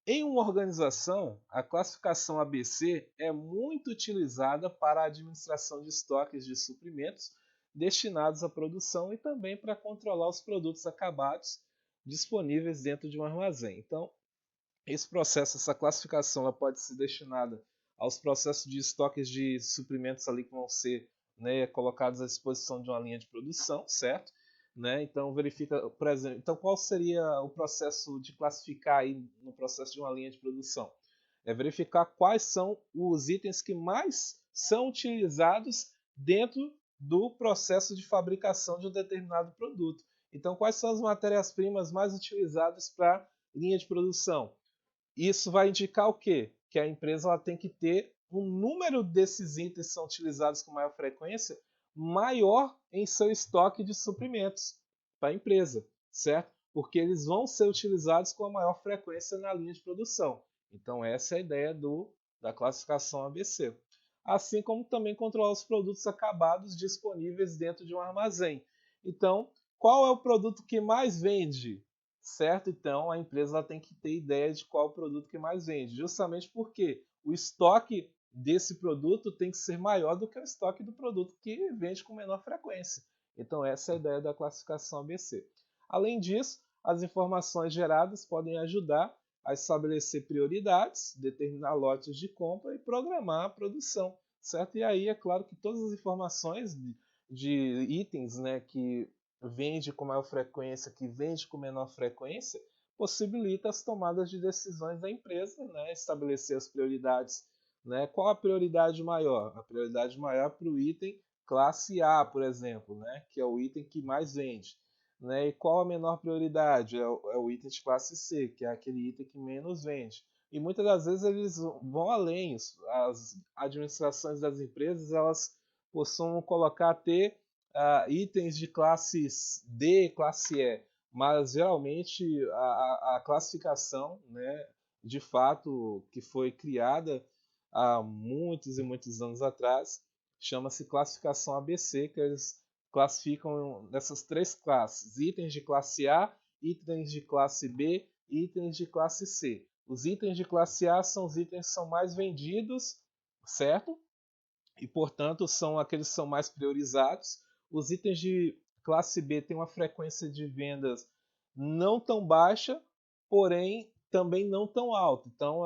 Em uma organização, a classificação ABC é muito utilizada para a administração de estoques de suprimentos destinados à produção e também para controlar os produtos acabados disponíveis dentro de um armazém. Então, esse processo, essa classificação, ela pode ser destinada aos processos de estoques de suprimentos ali que vão ser, né, colocados à disposição de uma linha de produção, certo? Né? Então verifica, por exemplo, então qual seria o processo de classificar aí no processo de uma linha de produção? É verificar quais são os itens que mais são utilizados dentro do processo de fabricação de um determinado produto. Então, quais são as matérias-primas mais utilizadas para linha de produção? Isso vai indicar o quê? Que a empresa ela tem que ter um número desses itens que são utilizados com maior frequência maior em seu estoque de suprimentos para a empresa, certo? Porque eles vão ser utilizados com a maior frequência na linha de produção. Então essa é a ideia da classificação ABC. Assim como também controlar os produtos acabados disponíveis dentro de um armazém. Então, qual é o produto que mais vende? Certo? Então a empresa ela tem que ter ideia de qual é o produto que mais vende, justamente porque o estoque desse produto tem que ser maior do que o estoque do produto que vende com menor frequência. Então essa é a ideia da classificação ABC. Além disso, as informações geradas podem ajudar a estabelecer prioridades, determinar lotes de compra e programar a produção, certo? E aí é claro que todas as informações de itens, né, que vende com maior frequência, que vende com menor frequência, possibilita as tomadas de decisões da empresa, né? Estabelecer as prioridades. Né? Qual a prioridade maior? A prioridade maior para o item classe A, por exemplo, né? Que é o item que mais vende. Né? E qual a menor prioridade? É o item de classe C, que é aquele item que menos vende. E muitas das vezes eles vão além. As administrações das empresas elas costumam colocar até itens de classes D, classe E, mas geralmente a classificação, né, de fato, que foi criada há muitos e muitos anos atrás, chama-se classificação ABC, que eles classificam nessas três classes: itens de classe A, itens de classe B e itens de classe C. Os itens de classe A são os itens que são mais vendidos, certo? E, portanto, são aqueles que são mais priorizados. Os itens de classe B têm uma frequência de vendas não tão baixa, porém também não tão alta. Então,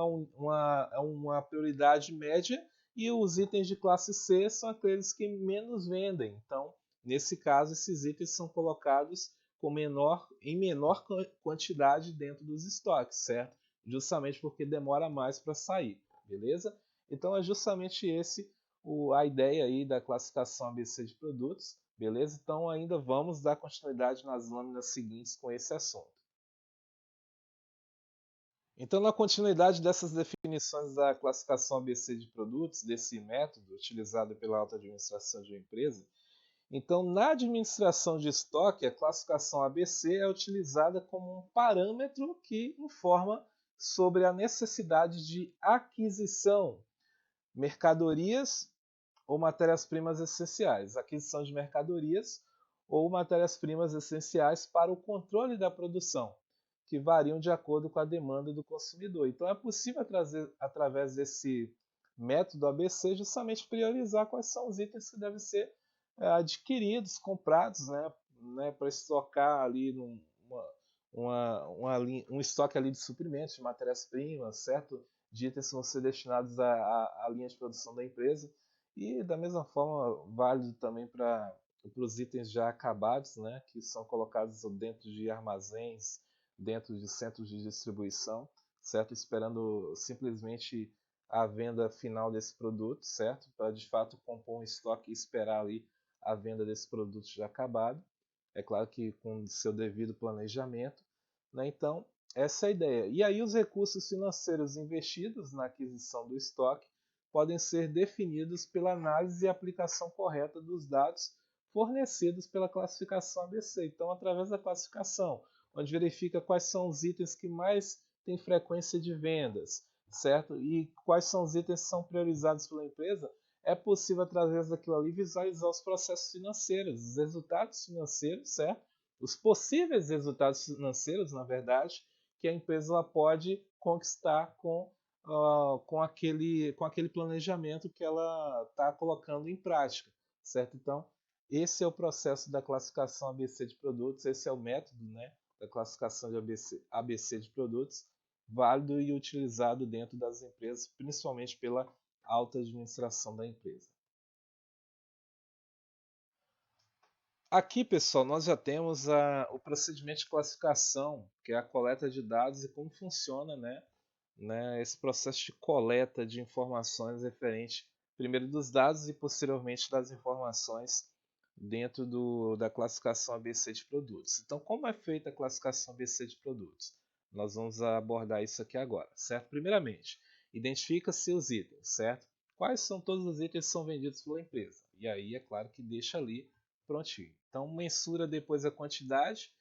é uma prioridade média. E os itens de classe C são aqueles que menos vendem. Então, nesse caso, esses itens são colocados em menor quantidade dentro dos estoques, certo? Justamente porque demora mais para sair, beleza? Então, é justamente a ideia aí da classificação ABC de produtos, beleza? Então ainda vamos dar continuidade nas lâminas seguintes com esse assunto. Então, na continuidade dessas definições da classificação ABC de produtos, desse método utilizado pela alta administração de uma empresa, então na administração de estoque, a classificação ABC é utilizada como um parâmetro que informa sobre a necessidade de aquisição, mercadorias ou matérias-primas essenciais, aquisição de mercadorias ou matérias-primas essenciais para o controle da produção, que variam de acordo com a demanda do consumidor. Então é possível trazer, através desse método ABC, justamente priorizar quais são os itens que devem ser adquiridos, comprados, né, para estocar ali um estoque ali de suprimentos, de matérias-primas, certo? De itens que vão ser destinados à linha de produção da empresa. E da mesma forma, válido também para os itens já acabados, né, que são colocados dentro de armazéns, dentro de centros de distribuição, certo? Esperando simplesmente a venda final desse produto, certo? Para de fato compor um estoque e esperar ali a venda desse produto já acabado. É claro que com seu devido planejamento, né? Então, essa é a ideia. E aí os recursos financeiros investidos na aquisição do estoque podem ser definidos pela análise e aplicação correta dos dados fornecidos pela classificação ABC. Então, através da classificação, onde verifica quais são os itens que mais têm frequência de vendas, certo? E quais são os itens que são priorizados pela empresa, é possível, através daquilo ali, visualizar os processos financeiros, os resultados financeiros, certo? Os possíveis resultados financeiros, na verdade, que a empresa ela pode conquistar com aquele planejamento que ela está colocando em prática, certo? Então, esse é o processo da classificação ABC de produtos, esse é o método, né, da classificação de ABC de produtos, válido e utilizado dentro das empresas, principalmente pela alta administração da empresa. Aqui, pessoal, nós já temos o procedimento de classificação, que é a coleta de dados e como funciona, esse processo de coleta de informações referente, primeiro dos dados e posteriormente das informações dentro da classificação ABC de produtos. Então, como é feita a classificação ABC de produtos? Nós vamos abordar isso aqui agora, certo? Primeiramente, identifica-se os itens, certo? Quais são todos os itens que são vendidos pela empresa? E aí, é claro que deixa ali prontinho. Então, mensura depois a quantidade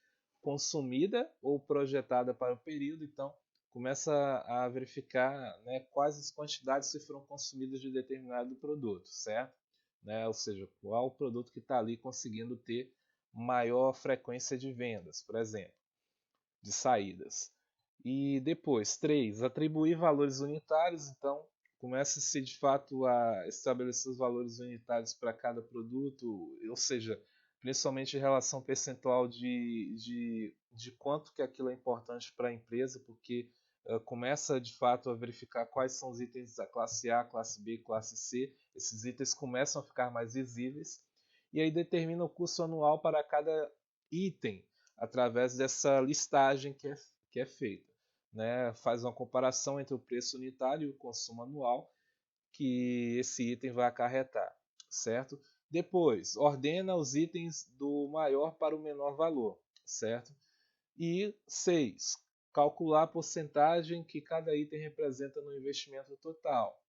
consumida ou projetada para o período. Então, começa a verificar, né, quais as quantidades que foram consumidas de determinado produto, certo? Né? Ou seja, qual o produto que está ali conseguindo ter maior frequência de vendas, por exemplo, de saídas. E depois, 3, atribuir valores unitários. Então, começa-se de fato a estabelecer os valores unitários para cada produto, ou seja, principalmente em relação percentual de quanto que aquilo é importante para a empresa, porque começa de fato a verificar quais são os itens da classe A, classe B e classe C. Esses itens começam a ficar mais visíveis e aí determina o custo anual para cada item através dessa listagem que é feita. Né? Faz uma comparação entre o preço unitário e o consumo anual que esse item vai acarretar, certo? Depois, ordena os itens do maior para o menor valor, certo? E 6, calcular a porcentagem que cada item representa no investimento total.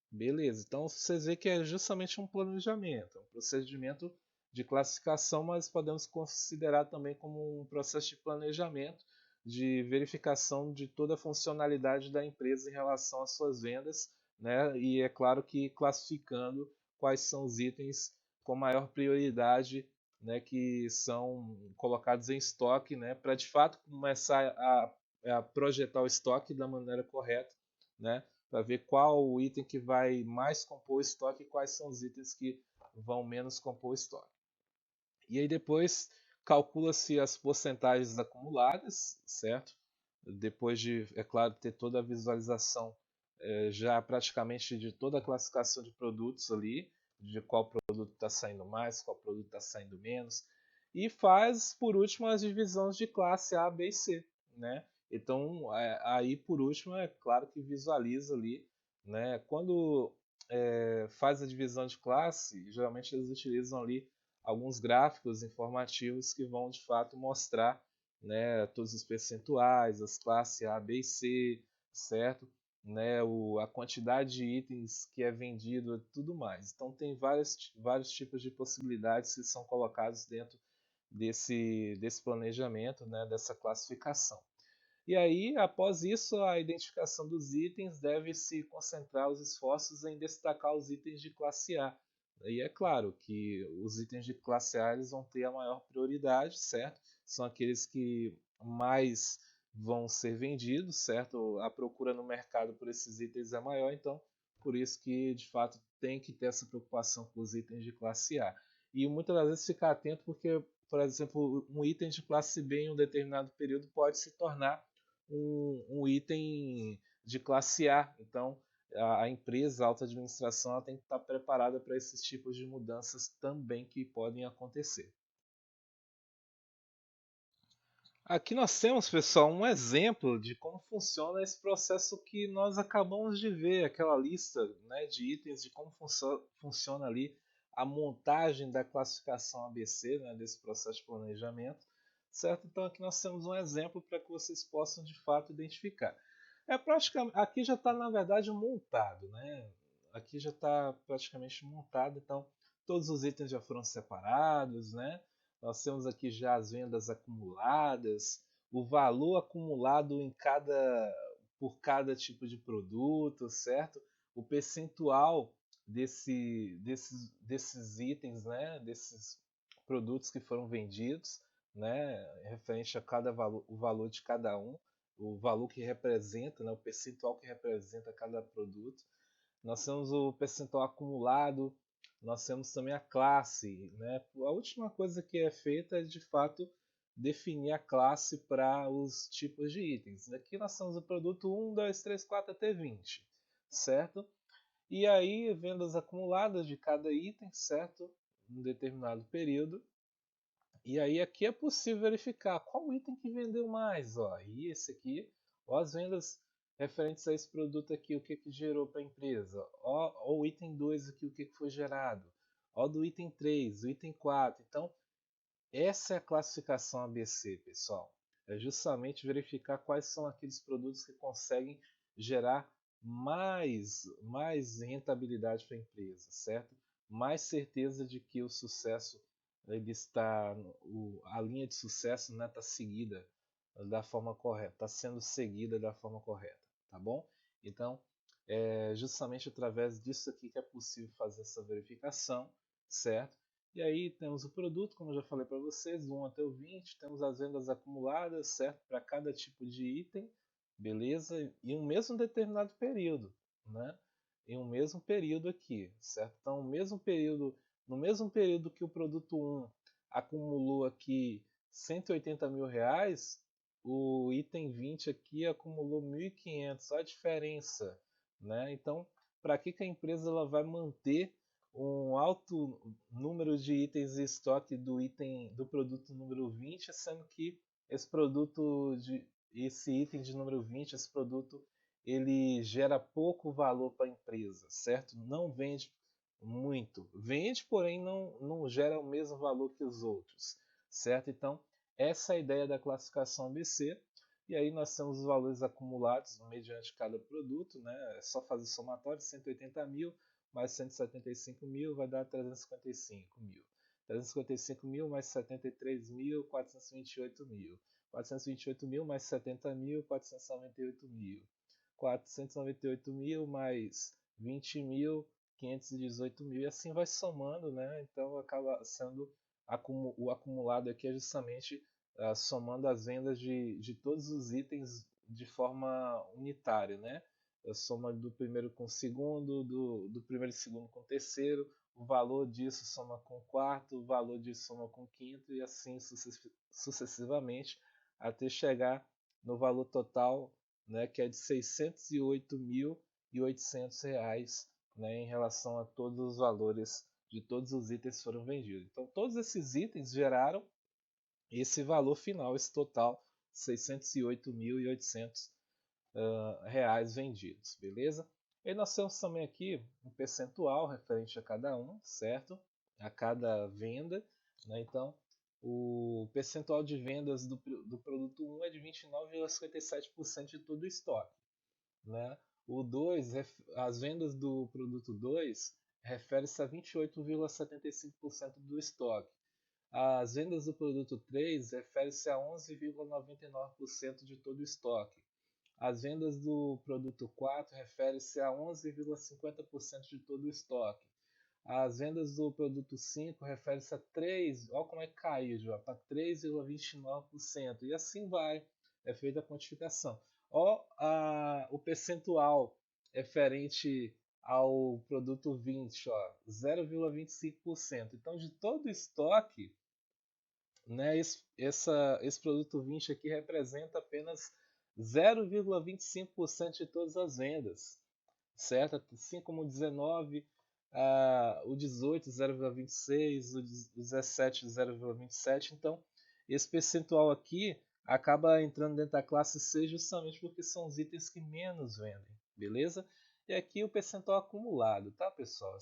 Beleza, então vocês veem que é justamente um planejamento, um procedimento de classificação, mas podemos considerar também como um processo de planejamento, de verificação de toda a funcionalidade da empresa em relação às suas vendas, né? E é claro que classificando quais são os itens com maior prioridade, né, que são colocados em estoque, né, para de fato começar a projetar o estoque da maneira correta, né? Para ver qual o item que vai mais compor o estoque e quais são os itens que vão menos compor o estoque. E aí depois calcula-se as porcentagens acumuladas, certo? Depois de, é claro, ter toda a visualização já praticamente de toda a classificação de produtos ali, de qual produto está saindo mais, qual produto está saindo menos, e faz, por último, as divisões de classe A, B e C, né? Então, aí por último, é claro que visualiza ali, né? Quando faz a divisão de classe, geralmente eles utilizam ali alguns gráficos informativos que vão de fato mostrar, né, todos os percentuais, as classes A, B e C, certo? Né, a quantidade de itens que é vendido e tudo mais. Então tem vários tipos de possibilidades que são colocados dentro desse planejamento, né, dessa classificação. E aí, após isso, a identificação dos itens deve se concentrar os esforços em destacar os itens de classe A. E é claro que os itens de classe A eles vão ter a maior prioridade, certo? São aqueles que mais vão ser vendidos, certo? A procura no mercado por esses itens é maior, então por isso que de fato tem que ter essa preocupação com os itens de classe A. E muitas das vezes ficar atento porque, por exemplo, um item de classe B em um determinado período pode se tornar um item de classe A. Então, a empresa, a alta administração, ela tem que estar preparada para esses tipos de mudanças também que podem acontecer. Aqui nós temos, pessoal, um exemplo de como funciona esse processo que nós acabamos de ver, aquela lista, né, de itens, de como funciona ali a montagem da classificação ABC, né, desse processo de planejamento, certo? Então aqui nós temos um exemplo para que vocês possam de fato identificar. Praticamente, aqui já está na verdade montado, né? Aqui já está praticamente montado, então todos os itens já foram separados, né? Nós temos aqui já as vendas acumuladas, o valor acumulado por cada tipo de produto, certo? O percentual desses itens, né? Desses produtos que foram vendidos, né? Referente a cada valor, o valor de cada um. o valor que representa, né, o percentual que representa cada produto. Nós temos o percentual acumulado, nós temos também a classe, né? A última coisa que é feita é de fato definir a classe para os tipos de itens. Aqui nós temos o produto 1, 2, 3, 4 até 20, certo? E aí vendas acumuladas de cada item, certo? Em um determinado período. E aí aqui é possível verificar qual item que vendeu mais, ó. E esse aqui, ó, as vendas referentes a esse produto aqui, o que que gerou para a empresa. Ó, o item 2 aqui, o que que foi gerado. Ó do item 3, o item 4. Então, essa é a classificação ABC, pessoal. É justamente verificar quais são aqueles produtos que conseguem gerar mais rentabilidade para a empresa, certo? Mais certeza de que o sucesso ele está, a linha de sucesso está seguida da forma correta, está sendo seguida da forma correta, tá bom? Então, é justamente através disso aqui que é possível fazer essa verificação, certo? E aí temos o produto, como eu já falei para vocês, do 1 até o 20, temos as vendas acumuladas, certo? Para cada tipo de item, beleza? Em um mesmo determinado período, né? Em um mesmo período aqui, certo? Então, no mesmo período que o produto 1 acumulou aqui 180 mil reais, o item 20 aqui acumulou 1.500, olha a diferença, né? Então, para que a empresa ela vai manter um alto número de itens em estoque do produto número 20, sendo que esse item de número 20, esse produto, ele gera pouco valor para a empresa, certo? Não vende muito. Vende, porém não gera o mesmo valor que os outros, certo? Então, essa é a ideia da classificação ABC. E aí nós temos os valores acumulados mediante cada produto, né? É só fazer somatório, 180 mil mais 175 mil vai dar 355 mil. 355 mil mais 73 mil, 428 mil. 428 mil mais 70 mil, 498 mil. 498 mil mais 20 mil, 518 mil. E assim vai somando, né? Então acaba sendo o acumulado aqui é justamente somando as vendas de todos os itens de forma unitária, né? A soma do primeiro com o segundo, do primeiro e segundo com o terceiro, o valor disso soma com o quarto, o valor disso soma com o quinto e assim sucessivamente até chegar no valor total, né, que é de R$ 608.800, né, em relação a todos os valores de todos os itens que foram vendidos. Então todos esses itens geraram esse valor final, esse total, 608.800 reais vendidos, beleza? E nós temos também aqui um percentual referente a cada um, certo? A cada venda, né? Então, o percentual de vendas do produto 1 é de 29,57% de todo o estoque, né? O 2, as vendas do produto 2 refere-se a 28,75% do estoque. As vendas do produto 3 refere-se a 11,99% de todo o estoque. As vendas do produto 4 refere-se a 11,50% de todo o estoque. As vendas do produto 5 refere-se a 3, olha como é que caiu, já, para 3,29%. E assim vai, é feita a quantificação. O percentual referente ao produto 20, ó, 0,25%. Então, de todo o estoque, né, esse produto 20 aqui representa apenas 0,25% de todas as vendas, certo? Assim como o 19, o 18, 0,26, o 17, 0,27. Então, esse percentual aqui acaba entrando dentro da classe C justamente porque são os itens que menos vendem, beleza? E aqui o percentual acumulado, tá, pessoal?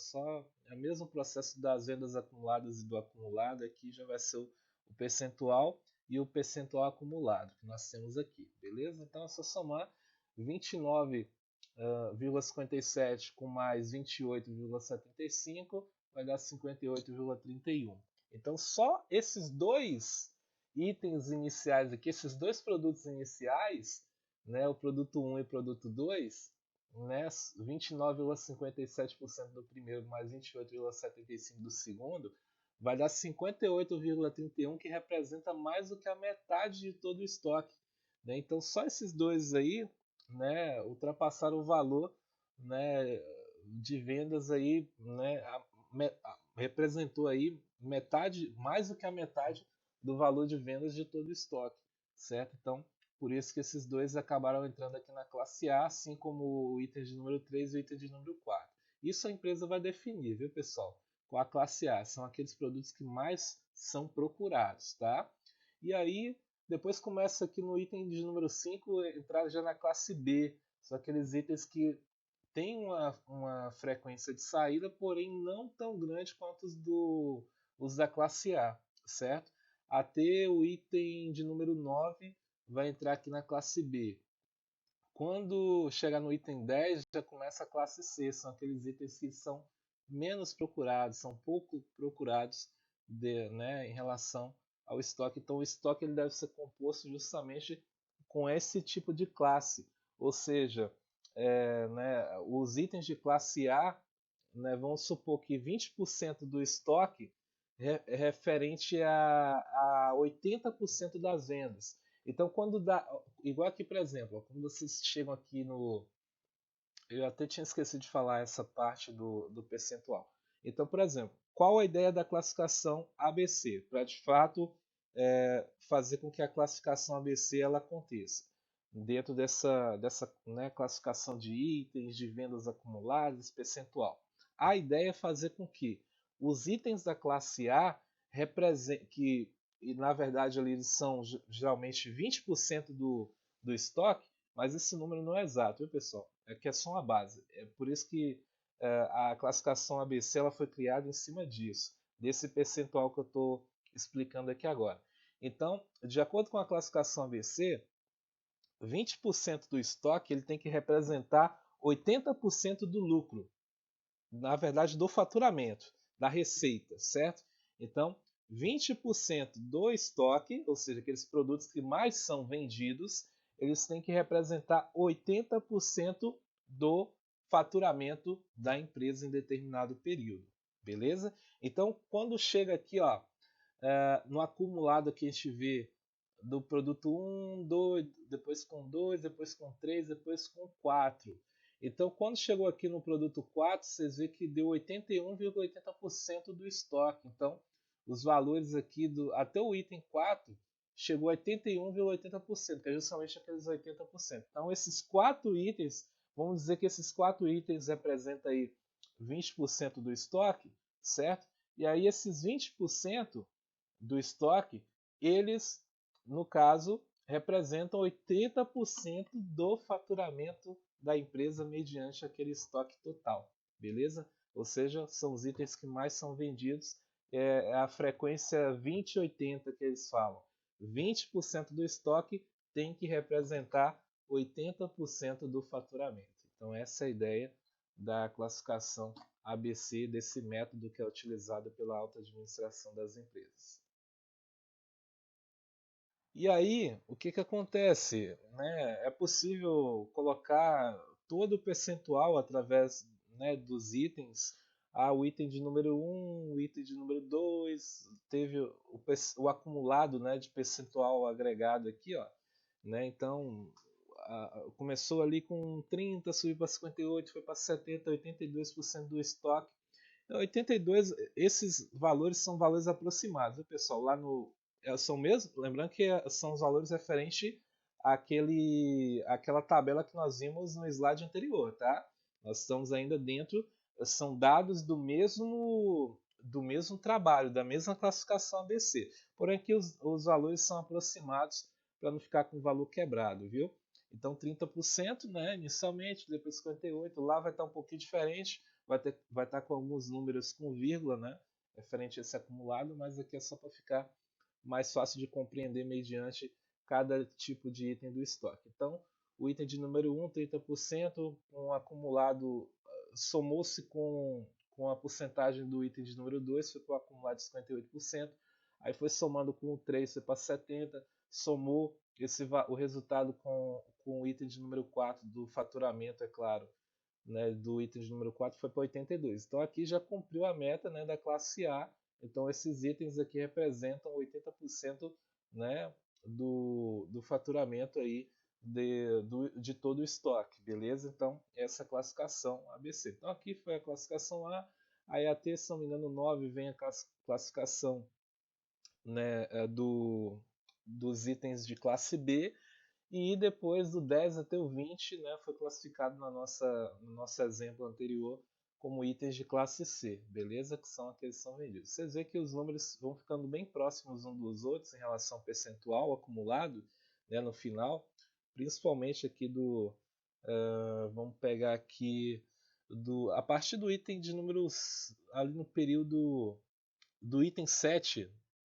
É o mesmo processo das vendas acumuladas e do acumulado, aqui já vai ser o percentual e o percentual acumulado que nós temos aqui, beleza? Então é só somar 29,57 com mais 28,75 vai dar 58,31. Então só esses dois itens iniciais aqui, esses dois produtos iniciais, né, o produto 1 e o produto 2, né, 29,57% do primeiro mais 28,75% do segundo, vai dar 58,31, que representa mais do que a metade de todo o estoque, né? Então só esses dois aí, né, ultrapassaram o valor, né, de vendas aí, né, representou aí metade, mais do que a metade do valor de vendas de todo o estoque, certo? Então, por isso que esses dois acabaram entrando aqui na classe A, assim como o item de número 3 e o item de número 4. Isso a empresa vai definir, viu, pessoal? Com a classe A, são aqueles produtos que mais são procurados, tá? E aí, depois começa aqui no item de número 5, entrar já na classe B. São aqueles itens que têm uma frequência de saída, porém não tão grande quanto os da classe A, certo? Até o item de número 9 vai entrar aqui na classe B. Quando chegar no item 10, já começa a classe C. São aqueles itens que são menos procurados, são pouco procurados né, em relação ao estoque. Então, o estoque ele deve ser composto justamente com esse tipo de classe. Ou seja, né, os itens de classe A, né, vamos supor que 20% do estoque é referente a 80% das vendas. Então, quando dá. Igual aqui, por exemplo, quando vocês chegam aqui no. Eu até tinha esquecido de falar essa parte do percentual. Então, por exemplo, qual a ideia da classificação ABC? Para de fato fazer com que a classificação ABC ela aconteça. Dentro dessa né, classificação de itens, de vendas acumuladas, percentual. A ideia é fazer com que os itens da classe A que na verdade ali eles são geralmente 20% do estoque, mas esse número não é exato, viu, pessoal? É que é só uma base. É por isso que a classificação ABC ela foi criada em cima disso, desse percentual que eu estou explicando aqui agora. Então, de acordo com a classificação ABC, 20% do estoque ele tem que representar 80% do lucro, na verdade do faturamento, da receita, certo? Então, 20% do estoque, ou seja, aqueles produtos que mais são vendidos, eles têm que representar 80% do faturamento da empresa em determinado período, beleza? Então, quando chega aqui, ó, no acumulado que a gente vê do produto 1, 2, depois com 2, depois com 3, depois com 4. Então, quando chegou aqui no produto 4, vocês vê que deu 81,80% do estoque. Então, os valores aqui até o item 4 chegou a 81,80%, que é justamente aqueles 80%. Então, esses quatro itens, vamos dizer que esses quatro itens representam aí 20% do estoque, certo? E aí esses 20% do estoque, eles, no caso, representam 80% do faturamento da empresa mediante aquele estoque total, beleza? Ou seja, são os itens que mais são vendidos, é a frequência 20-80 que eles falam. 20% do estoque tem que representar 80% do faturamento. Então essa é a ideia da classificação ABC, desse método que é utilizado pela alta administração das empresas. E aí, o que acontece? Né? É possível colocar todo o percentual através, né, dos itens. O item de número 1, o item de número 2, teve o acumulado, né, de percentual agregado aqui. Ó, né? Então, começou ali com 30, subiu para 58, foi para 70, 82% do estoque. 82, esses valores são valores aproximados, viu, pessoal? Lá no são mesmo, lembrando que são os valores referentes àquela tabela que nós vimos no slide anterior, tá? Nós estamos ainda dentro, são dados do mesmo trabalho, da mesma classificação ABC. Porém aqui os valores são aproximados para não ficar com o valor quebrado, viu? Então 30%, né, inicialmente, depois 58%, lá vai estar um pouquinho diferente, vai estar com alguns números com vírgula, né, referente a esse acumulado, mas aqui é só para ficar mais fácil de compreender mediante cada tipo de item do estoque. Então, o item de número 1, 30%, um acumulado somou-se com a porcentagem do item de número 2, foi para o acumulado de 58%, aí foi somando com o 3, foi para 70%, somou o resultado com o item de número 4 do faturamento, é claro, né, do item de número 4 foi para 82. Então aqui já cumpriu a meta, né, da classe A. Então esses itens aqui representam 80%, né, do faturamento aí de todo o estoque, beleza? Então, essa é a classificação ABC. Então, aqui foi a classificação A, aí até, se não me engano, 9 vem a classificação, né, dos itens de classe B, e depois do 10 até o 20, né, foi classificado no nosso exemplo anterior como itens de classe C, beleza? Que são aqueles que são vendidos. Vocês veem que os números vão ficando bem próximos uns dos outros em relação ao percentual acumulado, né, no final, principalmente aqui vamos pegar aqui a partir do item de números ali no período do item 7,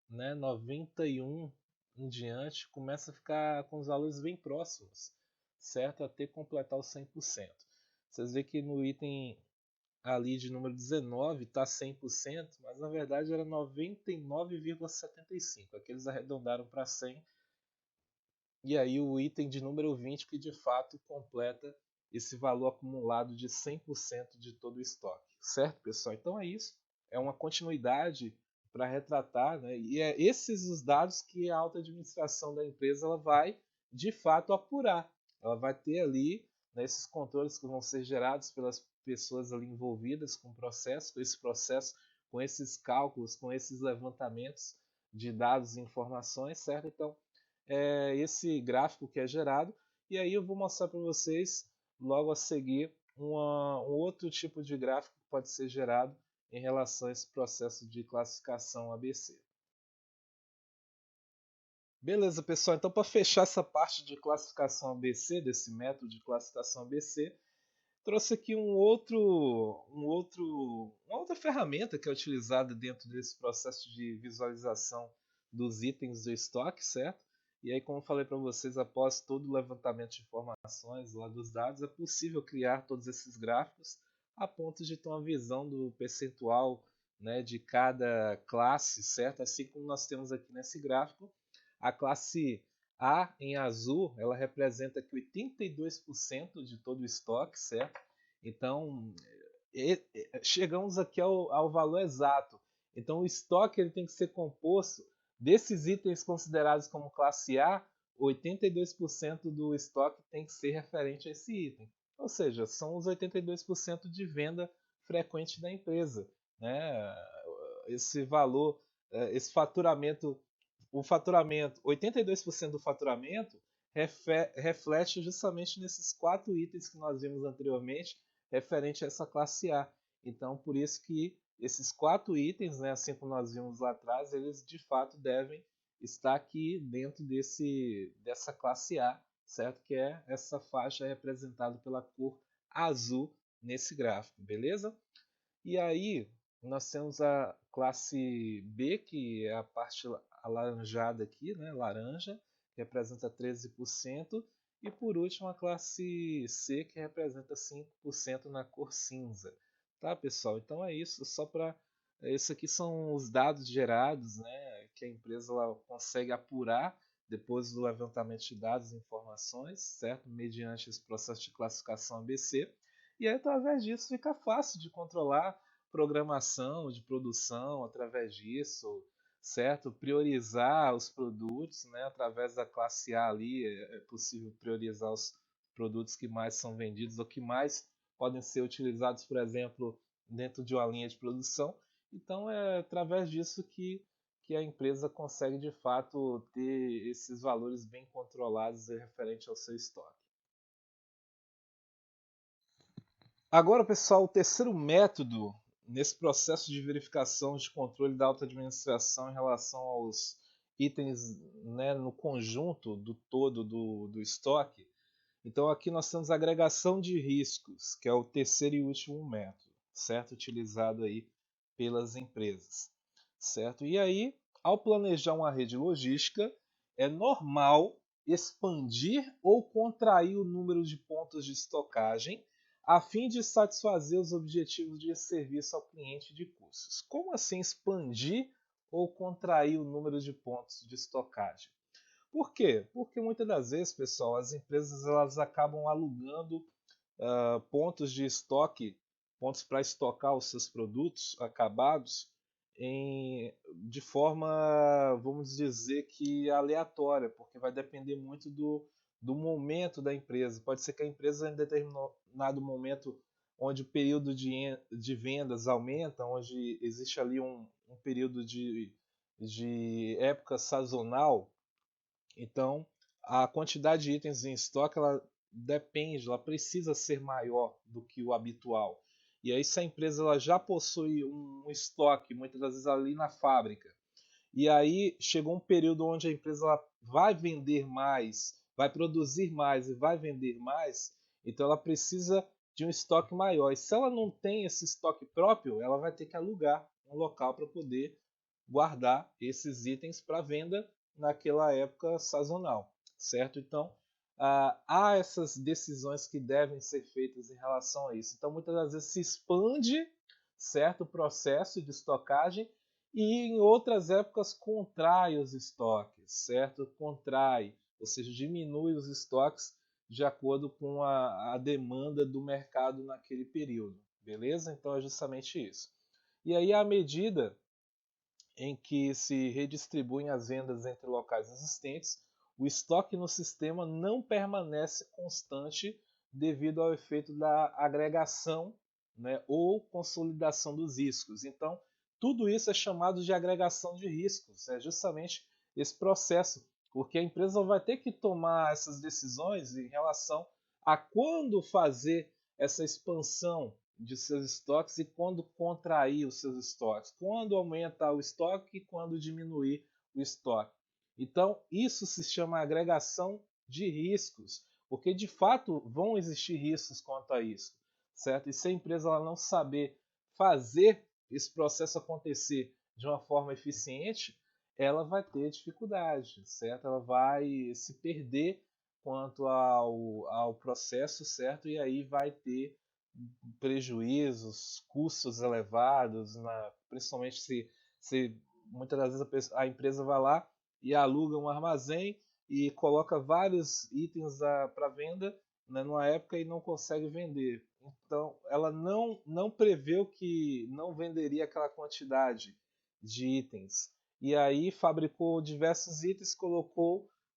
né, 91 em diante, começa a ficar com os valores bem próximos, certo? Até completar os 100%. Vocês veem que no item ali de número 19 está 100%, mas na verdade era 99,75%. Aqui eles arredondaram para 100%. E aí o item de número 20 que de fato completa esse valor acumulado de 100% de todo o estoque. Certo, pessoal? Então é isso. É uma continuidade para retratar, né? E é esses os dados que a alta administração da empresa ela vai de fato apurar. Ela vai ter ali, né, esses controles que vão ser gerados pelas pessoas ali envolvidas com o processo, com esses cálculos, com esses levantamentos de dados e informações, certo? Então, esse gráfico que é gerado, e aí eu vou mostrar para vocês logo a seguir um outro tipo de gráfico que pode ser gerado em relação a esse processo de classificação ABC. Beleza, pessoal, então para fechar essa parte de classificação ABC, desse método de classificação ABC, trouxe aqui uma outra ferramenta que é utilizada dentro desse processo de visualização dos itens do estoque, certo? E aí, como eu falei para vocês, após todo o levantamento de informações lá dos dados, é possível criar todos esses gráficos a ponto de ter uma visão do percentual, né, de cada classe, certo? Assim como nós temos aqui nesse gráfico, a classe A em azul, ela representa aqui 82% de todo o estoque, certo? Então, chegamos aqui ao valor exato. Então, o estoque ele tem que ser composto desses itens considerados como classe A, 82% do estoque tem que ser referente a esse item. Ou seja, são os 82% de venda frequente da empresa, né? Esse valor, esse faturamento, 82% do faturamento reflete justamente nesses 4 itens que nós vimos anteriormente, referente a essa classe A. Então, por isso que esses 4 itens, né, assim como nós vimos lá atrás, eles de fato devem estar aqui dentro dessa classe A, certo? Que é essa faixa representada pela cor azul nesse gráfico, beleza? E aí, nós temos a classe B, que é a parte alaranjada aqui, né, laranja, que representa 13%, e por último a classe C, que representa 5% na cor cinza. Tá, pessoal? Então é isso, só para esses aqui são os dados gerados, né, que a empresa ela consegue apurar depois do levantamento de dados e informações, certo? Mediante esse processo de classificação ABC. E aí, através disso, fica fácil de controlar programação de produção através disso, certo? Priorizar os produtos, né? Através da classe A ali é possível priorizar os produtos que mais são vendidos ou que mais podem ser utilizados, por exemplo, dentro de uma linha de produção. Então é através disso que a empresa consegue de fato ter esses valores bem controlados referente ao seu estoque. Agora, pessoal, o terceiro método nesse processo de verificação de controle da alta administração em relação aos itens, né, no conjunto do todo do estoque. Então aqui nós temos a agregação de riscos, que é o terceiro e último método, certo? Utilizado aí pelas empresas, certo? E aí, ao planejar uma rede logística, é normal expandir ou contrair o número de pontos de estocagem a fim de satisfazer os objetivos de serviço ao cliente de custos. Como assim expandir ou contrair o número de pontos de estocagem? Por quê? Porque muitas das vezes, pessoal, as empresas elas acabam alugando pontos de estoque, pontos para estocar os seus produtos acabados de forma, vamos dizer que aleatória, porque vai depender muito do momento da empresa. Pode ser que a empresa em determinado momento onde o período de vendas aumenta, onde existe ali um período de época sazonal, então a quantidade de itens em estoque ela depende, ela precisa ser maior do que o habitual. E aí se a empresa ela já possui um estoque, muitas das vezes ali na fábrica, e aí chegou um período onde a empresa ela vai vender mais, vai produzir mais e vai vender mais, então ela precisa de um estoque maior. E se ela não tem esse estoque próprio, ela vai ter que alugar um local para poder guardar esses itens para venda naquela época sazonal, certo? Então, há essas decisões que devem ser feitas em relação a isso. Então, muitas das vezes se expande, certo, o processo de estocagem e em outras épocas contrai os estoques, certo? Contrai, ou seja, diminui os estoques de acordo com a demanda do mercado naquele período, beleza? Então é justamente isso. E aí, à medida em que se redistribuem as vendas entre locais existentes, o estoque no sistema não permanece constante devido ao efeito da agregação, né, ou consolidação dos riscos. Então, tudo isso é chamado de agregação de riscos, é justamente esse processo, porque a empresa vai ter que tomar essas decisões em relação a quando fazer essa expansão de seus estoques e quando contrair os seus estoques, quando aumentar o estoque e quando diminuir o estoque. Então, isso se chama agregação de riscos, porque de fato vão existir riscos quanto a isso, certo? E se a empresa ela não saber fazer esse processo acontecer de uma forma eficiente, ela vai ter dificuldade, certo? Ela vai se perder quanto ao processo, certo? E aí vai ter prejuízos, custos elevados, principalmente se muitas das vezes a empresa vai lá e aluga um armazém e coloca vários itens para venda, né, numa época e não consegue vender. Então, ela não preveu que não venderia aquela quantidade de itens. E aí fabricou diversos itens,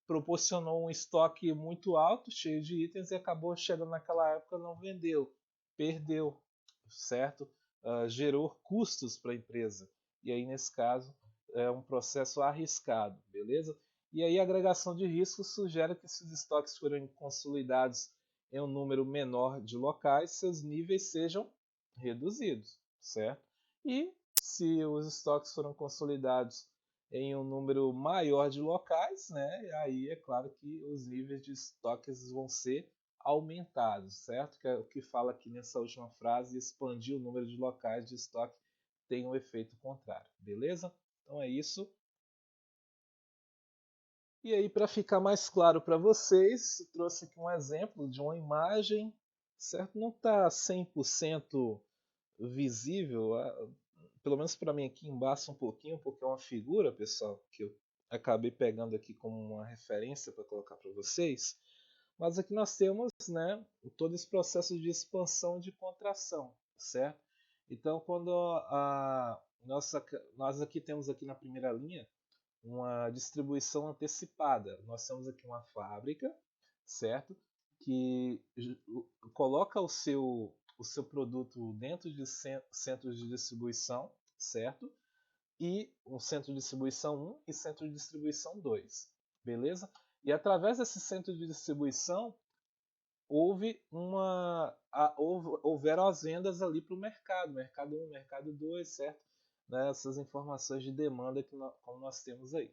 proporcionou um estoque muito alto, cheio de itens, e acabou chegando naquela época não vendeu, perdeu, certo? Gerou custos para a empresa. E aí, nesse caso, é um processo arriscado, beleza? E aí a agregação de riscos sugere que se os estoques forem consolidados em um número menor de locais, seus níveis sejam reduzidos, certo? E se os estoques foram consolidados em um número maior de locais, né, aí é claro que os níveis de estoques vão ser aumentados, certo? Que é o que fala aqui nessa última frase, expandir o número de locais de estoque tem um efeito contrário, beleza? Então é isso. E aí, para ficar mais claro para vocês, trouxe aqui um exemplo de uma imagem, certo? Não está 100% visível, pelo menos para mim aqui embaixo um pouquinho, porque é uma figura, pessoal, que eu acabei pegando aqui como uma referência para colocar para vocês. Mas aqui nós temos, né, todo esse processo de expansão e de contração, certo? Então, quando nós aqui temos aqui na primeira linha uma distribuição antecipada. Nós temos aqui uma fábrica, certo? Que coloca o seu produto dentro de centros de distribuição, certo? E um centro de distribuição 1 e centro de distribuição 2, beleza? E através desse centro de distribuição houveram as vendas ali para o mercado 1, mercado 2, certo? Né, essas informações de demanda como nós temos aí.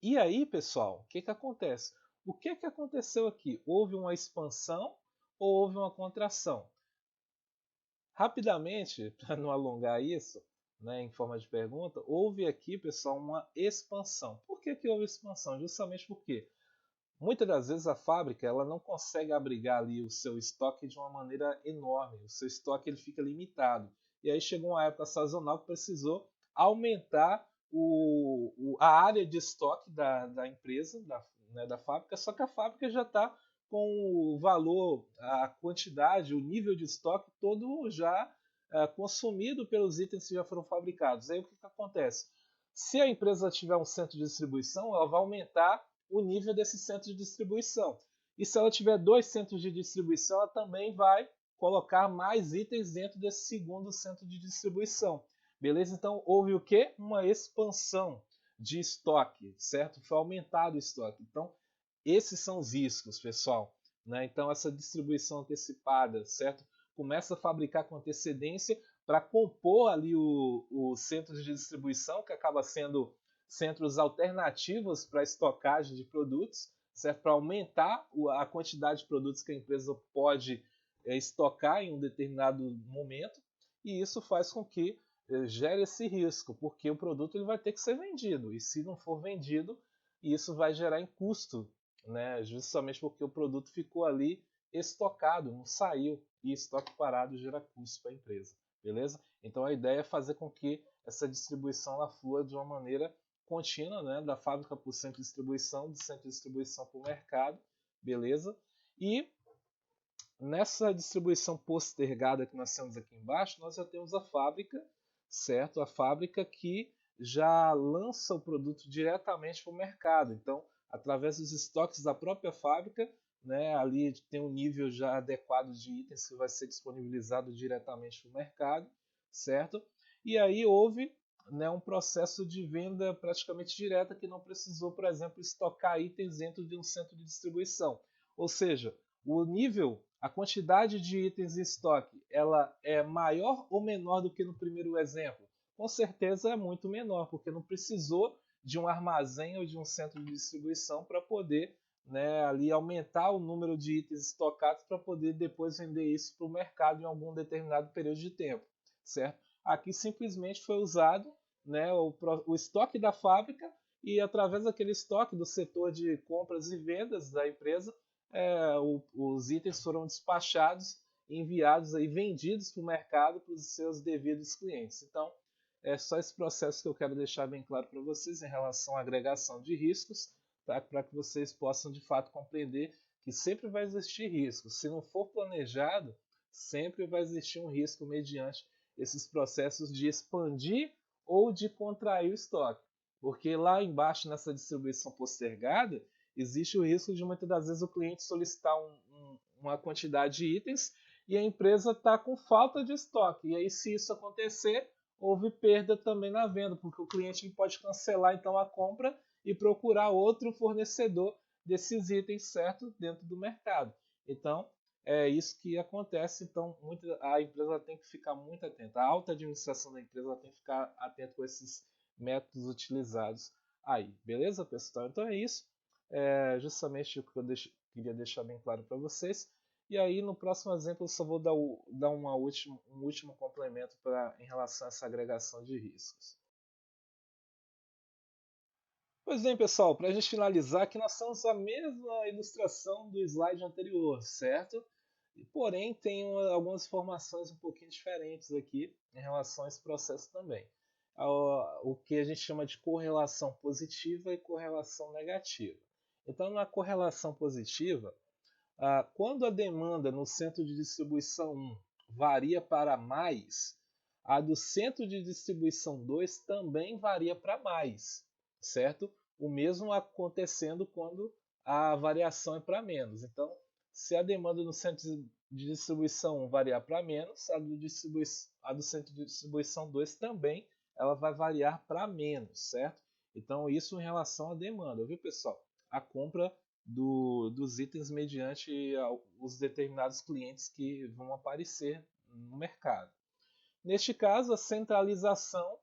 E aí, pessoal, o que, que acontece? O que, que aconteceu aqui? Houve uma expansão ou houve uma contração? Rapidamente, para não alongar isso, né, em forma de pergunta, houve aqui, pessoal, uma expansão. Por que, que houve expansão? Justamente porque muitas das vezes a fábrica ela não consegue abrigar ali o seu estoque de uma maneira enorme. O seu estoque ele fica limitado. E aí chegou uma época sazonal que precisou aumentar a área de estoque da empresa, né, da fábrica, só que a fábrica já está com o valor, a quantidade, o nível de estoque todo já consumido pelos itens que já foram fabricados. Aí o que acontece? Se a empresa tiver um centro de distribuição, ela vai aumentar o nível desse centro de distribuição. E se ela tiver 2 centros de distribuição, ela também vai colocar mais itens dentro desse segundo centro de distribuição. Beleza? Então houve o quê? Uma expansão de estoque, certo? Foi aumentado o estoque. Então, esses são os riscos, pessoal. Né? Então, essa distribuição antecipada, certo? Começa a fabricar com antecedência para compor ali o centro de distribuição, que acaba sendo centros alternativos para estocagem de produtos, certo? Para aumentar a quantidade de produtos que a empresa pode estocar em um determinado momento, e isso faz com que gere esse risco, porque o produto ele vai ter que ser vendido, e se não for vendido, isso vai gerar em custo, né? Justamente porque o produto ficou ali estocado, não saiu, e estoque parado gera custo para a empresa, beleza? Então a ideia é fazer com que essa distribuição ela flua de uma maneira contínua, né? Da fábrica para o centro de distribuição, do centro de distribuição para o mercado, beleza? E nessa distribuição postergada que nós temos aqui embaixo, nós já temos a fábrica, certo? A fábrica que já lança o produto diretamente para o mercado. Então, através dos estoques da própria fábrica, né, ali tem um nível já adequado de itens que vai ser disponibilizado diretamente para o mercado, certo? E aí houve, né, um processo de venda praticamente direta que não precisou, por exemplo, estocar itens dentro de um centro de distribuição. Ou seja, o nível, a quantidade de itens em estoque, ela é maior ou menor do que no primeiro exemplo? Com certeza é muito menor, porque não precisou de um armazém ou de um centro de distribuição para poder, né, ali aumentar o número de itens estocados para poder depois vender isso para o mercado em algum determinado período de tempo, certo? Aqui simplesmente foi usado, né, o estoque da fábrica e através daquele estoque do setor de compras e vendas da empresa, os itens foram despachados, enviados e vendidos para o mercado para os seus devidos clientes. Então, é só esse processo que eu quero deixar bem claro para vocês em relação à agregação de riscos, tá? Para que vocês possam de fato compreender que sempre vai existir risco. Se não for planejado, sempre vai existir um risco mediante esses processos de expandir ou de contrair o estoque. Porque lá embaixo, nessa distribuição postergada, existe o risco de muitas das vezes o cliente solicitar uma quantidade de itens e a empresa está com falta de estoque. E aí, se isso acontecer, houve perda também na venda, porque o cliente pode cancelar então a compra e procurar outro fornecedor desses itens, certo, dentro do mercado. Então, é isso que acontece. Então, a empresa tem que ficar muito atenta. A alta administração da empresa tem que ficar atenta com esses métodos utilizados aí. Beleza, pessoal? Então é isso. Justamente o que eu queria deixar bem claro para vocês. E aí, no próximo exemplo, eu só vou dar um último complemento em relação a essa agregação de riscos. Pois bem, pessoal, para a gente finalizar, aqui nós temos a mesma ilustração do slide anterior, certo? Porém, tem algumas informações um pouquinho diferentes aqui em relação a esse processo também. O que a gente chama de correlação positiva e correlação negativa. Então, na correlação positiva, quando a demanda no centro de distribuição 1 varia para mais, a do centro de distribuição 2 também varia para mais, certo? O mesmo acontecendo quando a variação é para menos. Então, se a demanda no centro de distribuição 1 variar para menos, a do centro de distribuição 2 também ela vai variar para menos, certo? Então, isso em relação à demanda, viu, pessoal? A compra dos itens mediante os determinados clientes que vão aparecer no mercado. Neste caso, a centralização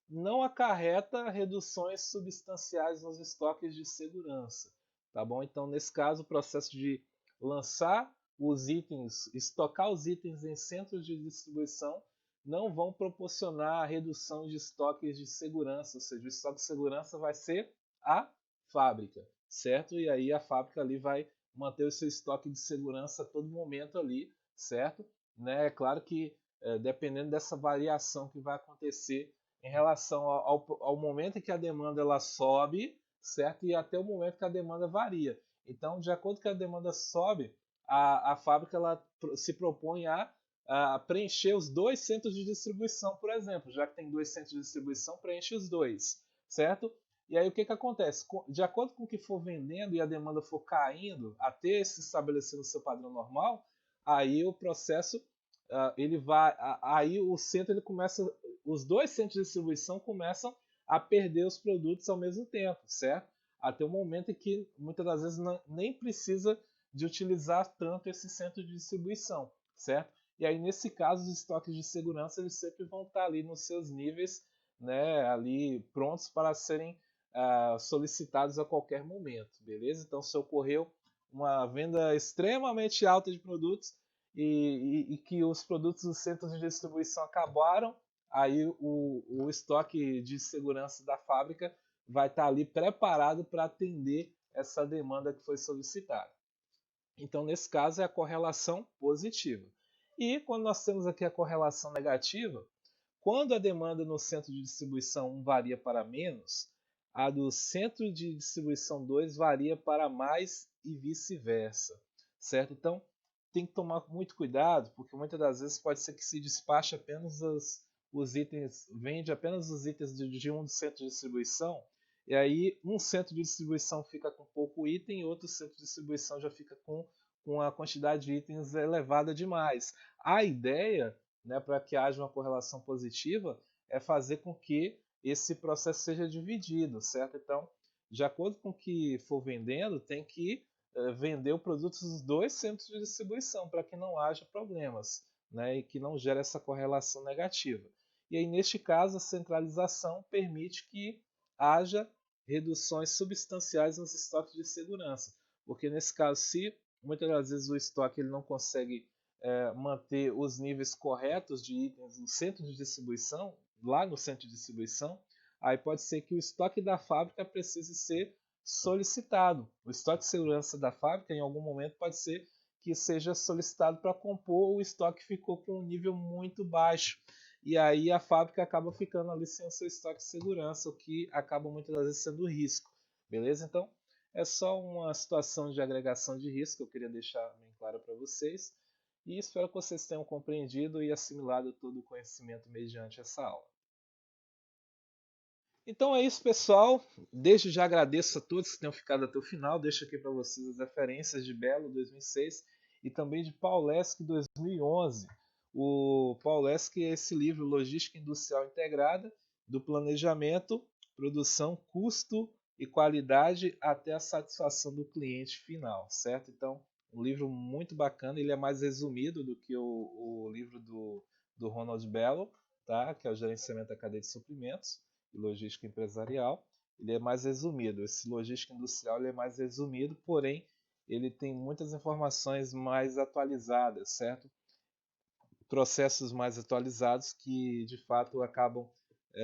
não acarreta reduções substanciais nos estoques de segurança. Tá bom? Então, nesse caso, o processo de lançar os itens, estocar os itens em centros de distribuição não vão proporcionar a redução de estoques de segurança, ou seja, o estoque de segurança vai ser a fábrica, certo? E aí a fábrica ali vai manter o seu estoque de segurança a todo momento ali, certo? Né? É claro que dependendo dessa variação que vai acontecer em relação ao momento em que a demanda ela sobe, certo? E até o momento que a demanda varia. Então, de acordo com a demanda sobe, a fábrica ela se propõe a preencher os 2 centros de distribuição, por exemplo. Já que tem 2 centros de distribuição, preenche os 2, certo? E aí o que acontece? De acordo com o que for vendendo e a demanda for caindo até se estabelecer no seu padrão normal, aí o processo ele vai, aí o centro ele começa, os 2 centros de distribuição começam a perder os produtos ao mesmo tempo, certo? Até o momento em que muitas das vezes nem precisa de utilizar tanto esse centro de distribuição, certo? E aí nesse caso os estoques de segurança eles sempre vão estar ali nos seus níveis, né, ali prontos para serem solicitados a qualquer momento, beleza? Então se ocorreu uma venda extremamente alta de produtos e que os produtos dos centros de distribuição acabaram, aí o estoque de segurança da fábrica vai estar ali preparado para atender essa demanda que foi solicitada. Então, nesse caso, é a correlação positiva. E quando nós temos aqui a correlação negativa, quando a demanda no centro de distribuição 1 varia para menos, a do centro de distribuição 2 varia para mais e vice-versa, certo? Então, tem que tomar muito cuidado, porque muitas das vezes pode ser que se despache apenas os itens, vende apenas os itens de um centro de distribuição, e aí um centro de distribuição fica com pouco item e outro centro de distribuição já fica com a quantidade de itens elevada demais. A ideia, né, para que haja uma correlação positiva é fazer com que esse processo seja dividido, certo? Então, de acordo com o que for vendendo, tem que vender o produto dos 2 centros de distribuição para que não haja problemas, né, e que não gere essa correlação negativa. E aí, neste caso, a centralização permite que haja reduções substanciais nos estoques de segurança, porque nesse caso, se muitas das vezes o estoque ele não consegue manter os níveis corretos de itens no centro de distribuição, lá no centro de distribuição, aí pode ser que o estoque da fábrica precise ser solicitado. O estoque de segurança da fábrica, em algum momento, pode ser que seja solicitado para compor o estoque que ficou com um nível muito baixo. E aí a fábrica acaba ficando ali sem o seu estoque de segurança, o que acaba muitas das vezes sendo risco. Beleza? Então, é só uma situação de agregação de risco que eu queria deixar bem claro para vocês. E espero que vocês tenham compreendido e assimilado todo o conhecimento mediante essa aula. Então é isso, pessoal. Desde já agradeço a todos que tenham ficado até o final. Deixo aqui para vocês as referências de Belo 2006 e também de Paulesk 2011. O Paulesk é esse livro Logística Industrial Integrada, do planejamento, produção, custo e qualidade até a satisfação do cliente final, certo? Então, um livro muito bacana. Ele é mais resumido do que o livro do Ronald Bello, tá? Que é o Gerenciamento da Cadeia de Suprimentos e Logística Empresarial. Ele é mais resumido. Esse Logística Industrial ele é mais resumido, porém ele tem muitas informações mais atualizadas, certo? Processos mais atualizados que de fato acabam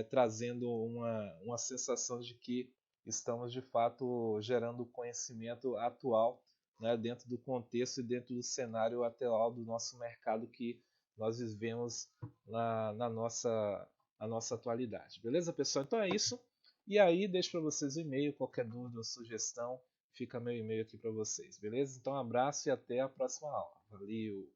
trazendo uma sensação de que estamos de fato gerando conhecimento atual, né, dentro do contexto e dentro do cenário atual do nosso mercado que nós vivemos na nossa atualidade. Beleza, pessoal? Então é isso. E aí, deixo para vocês o e-mail, qualquer dúvida ou sugestão, fica meu e-mail aqui para vocês. Beleza? Então, um abraço e até a próxima aula. Valeu!